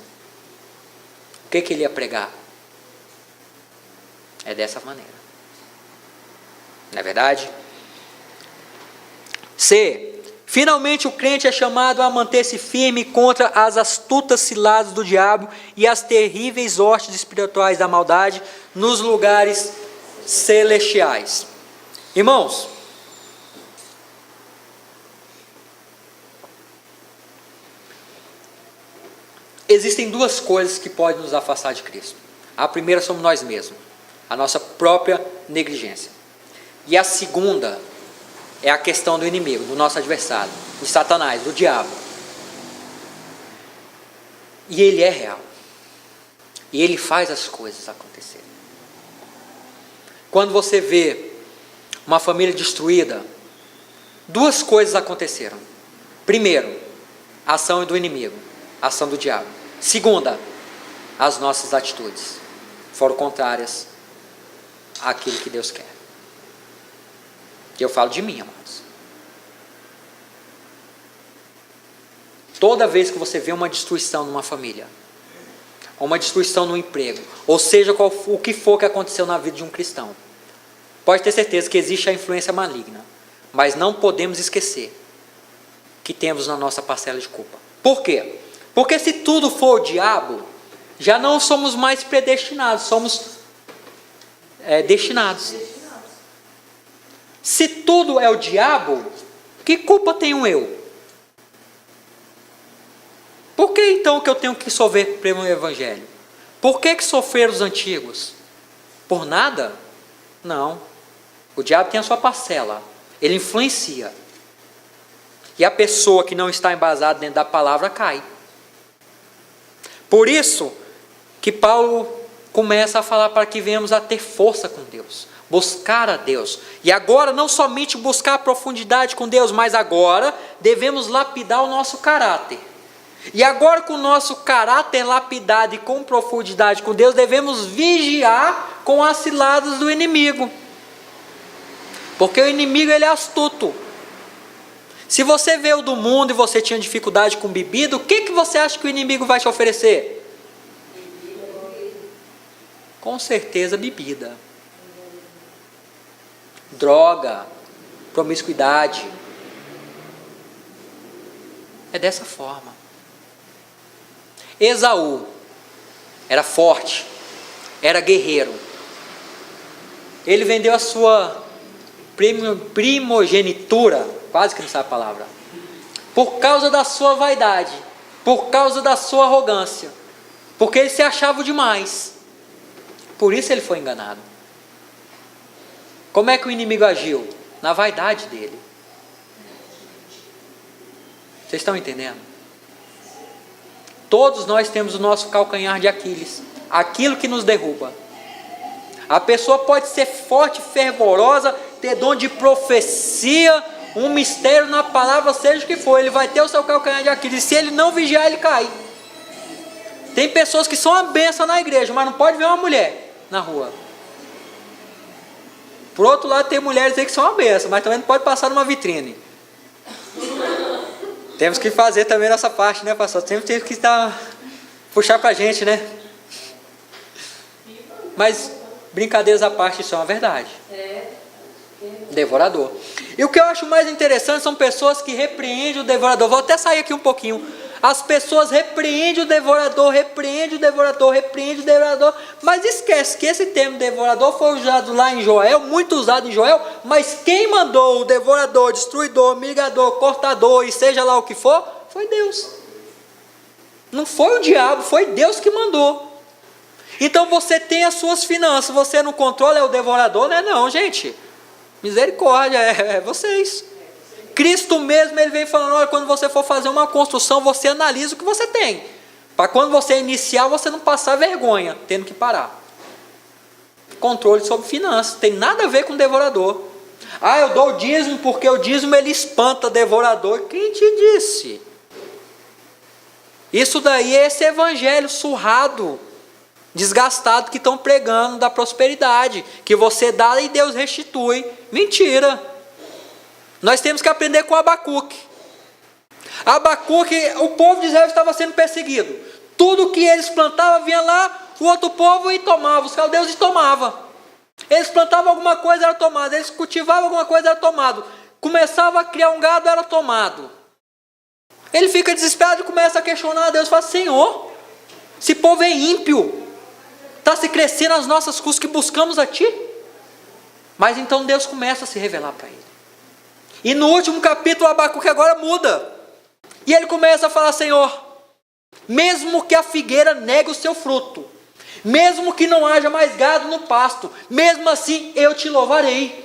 o que ele ia pregar? É dessa maneira. Não é verdade? C. Finalmente o crente é chamado a manter-se firme contra as astutas ciladas do diabo e as terríveis hostes espirituais da maldade nos lugares celestiais. Irmãos, existem duas coisas que podem nos afastar de Cristo. A primeira somos nós mesmos. A nossa própria negligência. E a segunda é a questão do inimigo, do nosso adversário, de Satanás, do diabo. E ele é real. E ele faz as coisas acontecerem. Quando você vê uma família destruída, duas coisas aconteceram. Primeiro, a ação do inimigo, a ação do diabo. Segunda, as nossas atitudes foram contrárias àquilo que Deus quer. Eu falo de mim, amados. Toda vez que você vê uma destruição numa família, ou uma destruição no emprego, ou seja, o que for que aconteceu na vida de um cristão, pode ter certeza que existe a influência maligna, mas não podemos esquecer que temos na nossa parcela de culpa. Por quê? Porque se tudo for o diabo, já não somos mais predestinados, somos destinados. Se tudo é o diabo, que culpa tenho eu? Por que então que eu tenho que sofrer pelo Evangelho? Por que sofrer os antigos? Por nada? Não. O diabo tem a sua parcela. Ele influencia. E a pessoa que não está embasada dentro da palavra cai. Por isso que Paulo começa a falar para que venhamos a ter força com Deus. Buscar a Deus. E agora não somente buscar a profundidade com Deus, mas agora devemos lapidar o nosso caráter. E agora com o nosso caráter lapidado e com profundidade com Deus, devemos vigiar com as ciladas do inimigo. Porque o inimigo ele é astuto. Se você veio do mundo e você tinha dificuldade com bebida, o que você acha que o inimigo vai te oferecer? Com certeza bebida. Droga, promiscuidade. É dessa forma. Esaú era forte, era guerreiro. Ele vendeu a sua primogenitura, quase que não sabe a palavra, por causa da sua vaidade, por causa da sua arrogância, porque ele se achava demais. Por isso ele foi enganado. Como é que o inimigo agiu? Na vaidade dele. Vocês estão entendendo? Todos nós temos o nosso calcanhar de Aquiles, aquilo que nos derruba. A pessoa pode ser forte, fervorosa, ter dom de profecia, um mistério na palavra, seja o que for, ele vai ter o seu calcanhar de Aquiles. Se ele não vigiar, ele cai. Tem pessoas que são uma bênção na igreja, mas não pode ver uma mulher na rua. Por outro lado, tem mulheres aí que são uma bênção, mas também não pode passar numa vitrine. Temos que fazer também nossa parte, né, pastor? Sempre tem que puxar pra gente, né? Mas, brincadeiras à parte, isso é uma verdade. Devorador. E o que eu acho mais interessante são pessoas que repreendem o devorador. Vou até sair aqui um pouquinho. As pessoas repreendem o devorador, mas esquece que esse termo devorador foi usado lá em Joel, muito usado em Joel, mas quem mandou o devorador, destruidor, migador, cortador e seja lá o que for, foi Deus. Não foi o diabo, foi Deus que mandou. Então você tem as suas finanças, você não controla, é o devorador, né? Não, gente. Misericórdia, é vocês. Cristo mesmo, ele vem falando, olha, quando você for fazer uma construção, você analisa o que você tem. Para quando você iniciar, você não passar vergonha, tendo que parar. Controle sobre finanças, tem nada a ver com devorador. Ah, eu dou o dízimo porque o dízimo ele espanta devorador. Quem te disse? Isso daí é esse evangelho surrado, desgastado que estão pregando da prosperidade, que você dá e Deus restitui. Mentira. Nós temos que aprender com Abacuque. Abacuque, o povo de Israel estava sendo perseguido. Tudo que eles plantavam vinha lá, o outro povo e tomava, os caldeus e tomava. Eles plantavam alguma coisa, era tomado. Eles cultivavam alguma coisa, era tomado. Começava a criar um gado, era tomado. Ele fica desesperado e começa a questionar a Deus. Fala, Senhor, esse povo é ímpio. Está se crescendo às nossas custas que buscamos a Ti. Mas então Deus começa a se revelar para ele. E no último capítulo, Abacuque agora muda. E ele começa a falar, Senhor, mesmo que a figueira negue o seu fruto, mesmo que não haja mais gado no pasto, mesmo assim eu te louvarei.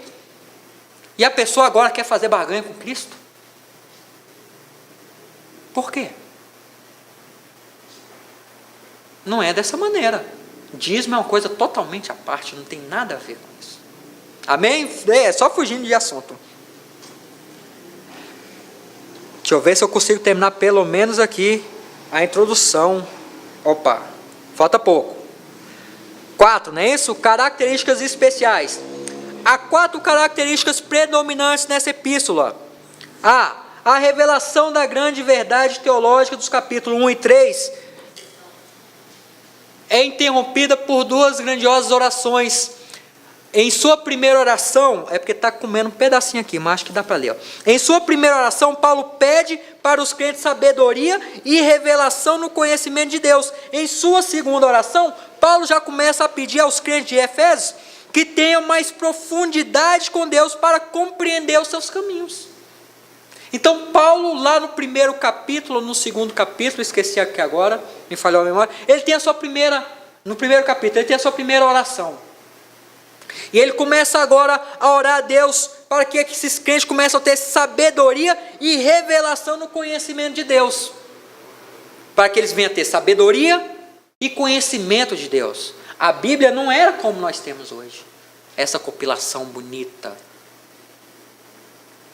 E a pessoa agora quer fazer barganha com Cristo? Por quê? Não é dessa maneira. Dízimo é uma coisa totalmente à parte, não tem nada a ver com isso. Amém? É só fugindo de assunto. Deixa eu ver se eu consigo terminar pelo menos aqui a introdução. Opa, falta pouco. 4, não é isso? Características especiais. Há 4 características predominantes nessa epístola. A revelação da grande verdade teológica dos capítulos 1 e 3 é interrompida por 2 grandiosas orações. Em sua primeira oração, é porque está comendo um pedacinho aqui, mas acho que dá para ler. Ó. Em sua primeira oração, Paulo pede para os crentes sabedoria e revelação no conhecimento de Deus. Em sua segunda oração, Paulo já começa a pedir aos crentes de Efésios que tenham mais profundidade com Deus para compreender os seus caminhos. Então, Paulo, lá no primeiro capítulo, no segundo capítulo, esqueci aqui agora, me falhou a memória, ele tem a sua primeira, no primeiro capítulo, ele tem a sua primeira oração. E ele começa agora a orar a Deus para que esses crentes comecem a ter sabedoria e revelação no conhecimento de Deus. Para que eles venham a ter sabedoria e conhecimento de Deus. A Bíblia não era como nós temos hoje, essa compilação bonita.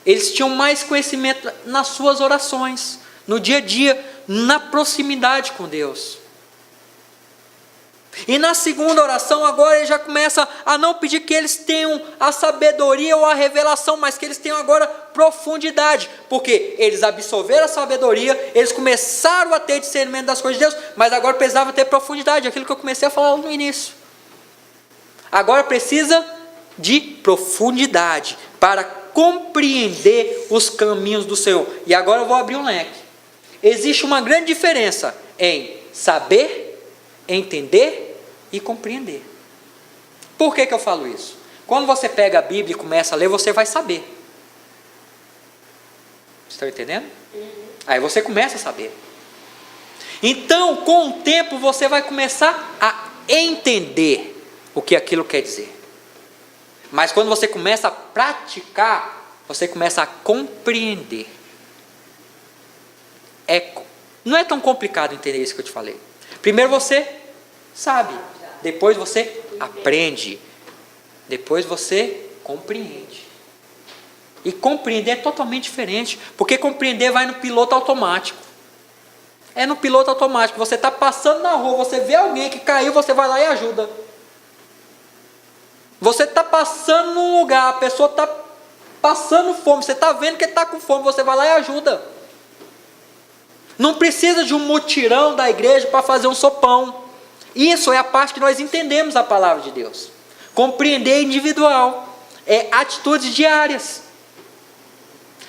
Eles tinham mais conhecimento nas suas orações, no dia a dia, na proximidade com Deus. E na segunda oração, agora ele já começa a não pedir que eles tenham a sabedoria ou a revelação, mas que eles tenham agora profundidade, porque eles absorveram a sabedoria, eles começaram a ter discernimento das coisas de Deus, mas agora precisava ter profundidade, aquilo que eu comecei a falar no início. Agora precisa de profundidade para compreender os caminhos do Senhor. E agora eu vou abrir um leque. Existe uma grande diferença em saber, entender e compreender. Por que eu falo isso? Quando você pega a Bíblia e começa a ler, você vai saber. Vocês estão entendendo? Aí você começa a saber. Então, com o tempo, você vai começar a entender o que aquilo quer dizer. Mas quando você começa a praticar, você começa a compreender. Não é tão complicado entender isso que eu te falei. Primeiro você sabe, depois você aprende, depois você compreende. E compreender é totalmente diferente, porque compreender vai no piloto automático. É no piloto automático, você está passando na rua, você vê alguém que caiu, você vai lá e ajuda. Você está passando num lugar, a pessoa está passando fome, você está vendo que ele está com fome, você vai lá e ajuda. Não precisa de um mutirão da igreja para fazer um sopão. Isso é a parte que nós entendemos a palavra de Deus. Compreender é individual, é atitudes diárias.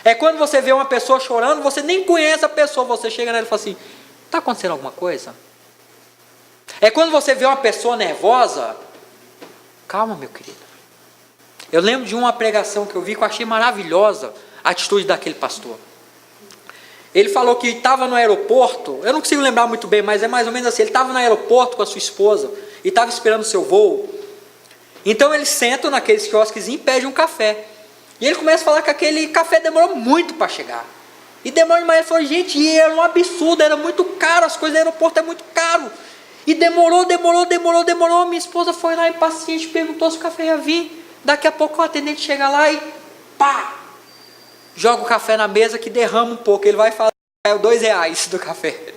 É quando você vê uma pessoa chorando, você nem conhece a pessoa, você chega nela e fala assim, está acontecendo alguma coisa? É quando você vê uma pessoa nervosa, calma, meu querido. Eu lembro de uma pregação que eu vi que eu achei maravilhosa a atitude daquele pastor. Ele falou que estava no aeroporto, eu não consigo lembrar muito bem, mas é mais ou menos assim, ele estava no aeroporto com a sua esposa e estava esperando o seu voo. Então eles sentam naqueles quiosquezinhos e pedem um café. E ele começa a falar que aquele café demorou muito para chegar. E demorou demais, ele falou, gente, era um absurdo, era muito caro, as coisas do aeroporto é muito caro. E demorou, minha esposa foi lá impaciente, perguntou se o café ia vir. Daqui a pouco o atendente chega lá e pá! Joga o café na mesa que derrama um pouco. Ele vai falar, é R$2 do café.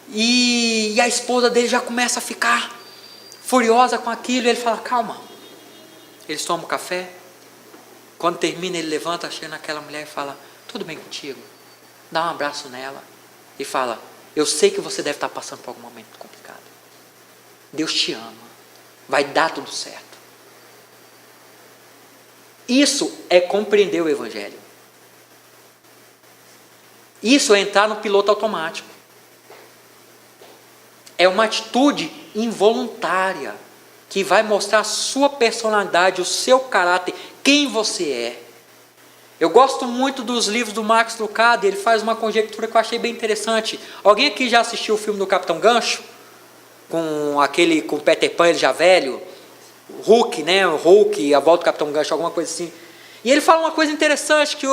E a esposa dele já começa a ficar furiosa com aquilo. E ele fala, calma. Eles tomam o café. Quando termina, ele levanta, chega naquela mulher e fala, tudo bem contigo? Dá um abraço nela. E fala, eu sei que você deve estar passando por algum momento complicado. Deus te ama. Vai dar tudo certo. Isso é compreender o Evangelho. Isso é entrar no piloto automático. É uma atitude involuntária que vai mostrar a sua personalidade, o seu caráter, quem você é. Eu gosto muito dos livros do Max Lucado, ele faz uma conjectura que eu achei bem interessante. Alguém aqui já assistiu o filme do Capitão Gancho? Com Peter Pan, ele já velho? Hulk, né? O Hulk, a volta do Capitão Gancho, alguma coisa assim. E ele fala uma coisa interessante, que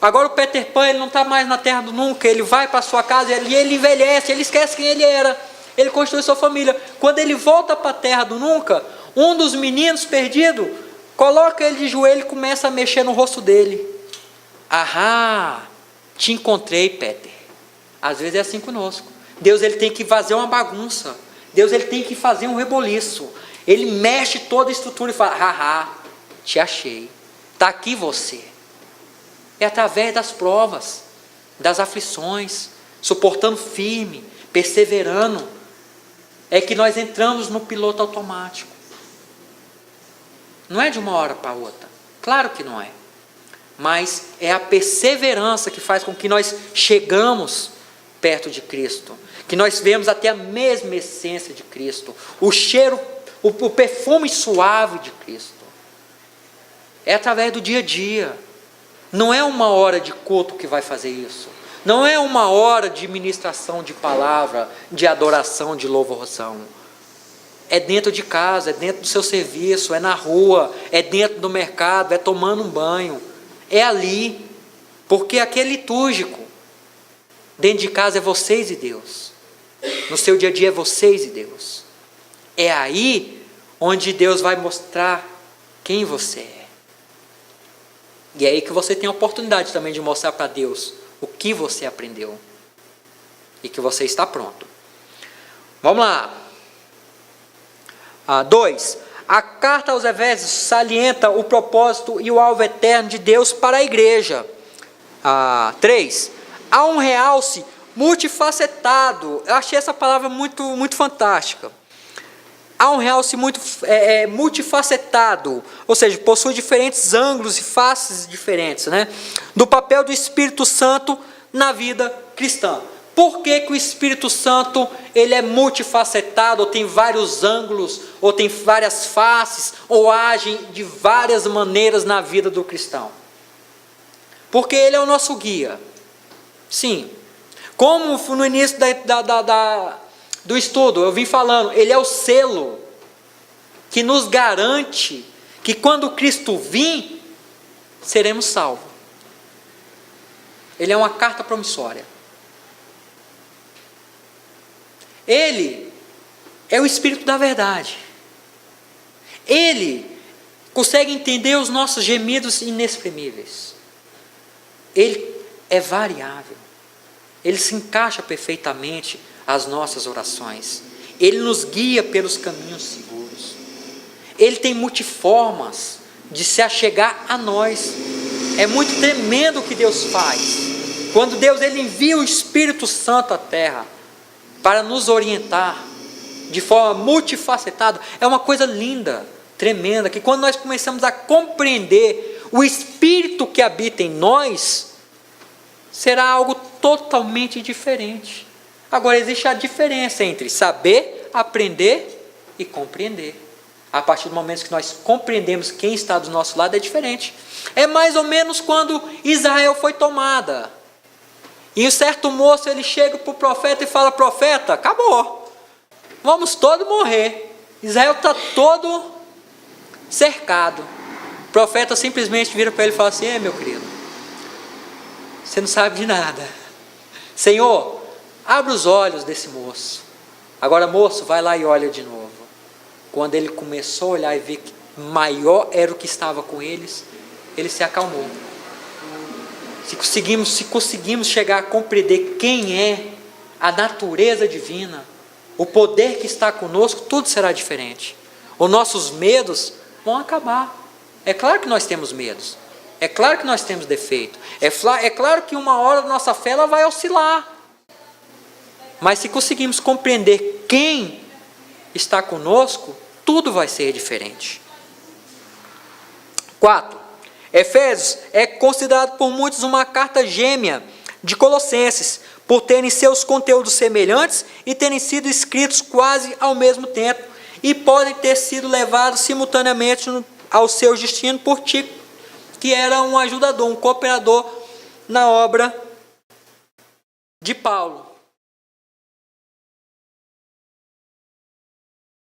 agora o Peter Pan, ele não está mais na Terra do Nunca, ele vai para sua casa e ele envelhece, ele esquece quem ele era, ele constitui sua família. Quando ele volta para a Terra do Nunca, um dos meninos perdidos coloca ele de joelho e começa a mexer no rosto dele. Ahá, te encontrei, Peter. Às vezes é assim conosco. Deus, ele tem que fazer uma bagunça. Deus, ele tem que fazer um reboliço. Ele mexe toda a estrutura e fala: haha, te achei. Está aqui você. É através das provas, das aflições, suportando firme, perseverando, é que nós entramos no piloto automático. Não é de uma hora para outra. Claro que não é. Mas é a perseverança que faz com que nós chegamos perto de Cristo, que nós vemos até a mesma essência de Cristo, o cheiro, o perfume suave de Cristo. É através do dia a dia. Não é uma hora de culto que vai fazer isso. Não é uma hora de ministração de palavra, de adoração, de louvação. É dentro de casa, é dentro do seu serviço, é na rua, é dentro do mercado, é tomando um banho. É ali, porque aquele litúrgico, dentro de casa é vocês e Deus. No seu dia a dia é vocês e Deus. É aí onde Deus vai mostrar quem você é. E é aí que você tem a oportunidade também de mostrar para Deus o que você aprendeu. E que você está pronto. Vamos lá. 2. A carta aos Efésios salienta o propósito e o alvo eterno de Deus para a igreja. 3. Há um realce multifacetado. Eu achei essa palavra muito fantástica. Há um realce multifacetado, ou seja, possui diferentes ângulos e faces diferentes, né, do papel do Espírito Santo na vida cristã. Por que o Espírito Santo ele é multifacetado, ou tem vários ângulos, ou tem várias faces, ou age de várias maneiras na vida do cristão? Porque ele é o nosso guia. Sim. Como no início do estudo eu vim falando, ele é o selo que nos garante que quando Cristo vir, seremos salvos. Ele é uma carta promissória. Ele é o Espírito da verdade. Ele consegue entender os nossos gemidos inexprimíveis. Ele é variável. Ele se encaixa perfeitamente às nossas orações. Ele nos guia pelos caminhos seguros. Ele tem multiformas de se achegar a nós. É muito tremendo o que Deus faz. Quando Deus ele envia o Espírito Santo à terra para nos orientar de forma multifacetada, é uma coisa linda, tremenda, que quando nós começamos a compreender o Espírito que habita em nós, será algo totalmente diferente. Agora existe a diferença entre saber, aprender e compreender. A partir do momento que nós compreendemos quem está do nosso lado, é diferente. É mais ou menos quando Israel foi tomada. E um certo moço, ele chega para o profeta e fala: profeta, acabou. Vamos todos morrer. Israel está todo cercado. O profeta simplesmente vira para ele e fala assim: meu querido, você não sabe de nada. Senhor, abre os olhos desse moço. Agora, moço, vai lá e olha de novo. Quando ele começou a olhar e ver que maior era o que estava com eles, ele se acalmou. Se conseguimos chegar a compreender quem é a natureza divina, o poder que está conosco, tudo será diferente. Os nossos medos vão acabar. É claro que nós temos medos. É claro que nós temos defeito. É claro que uma hora a nossa fé ela vai oscilar. Mas se conseguimos compreender quem está conosco, tudo vai ser diferente. 4. Efésios é considerado por muitos uma carta gêmea de Colossenses, por terem seus conteúdos semelhantes e terem sido escritos quase ao mesmo tempo, e podem ter sido levados simultaneamente ao seu destino por Tito, que era um ajudador, um cooperador na obra de Paulo.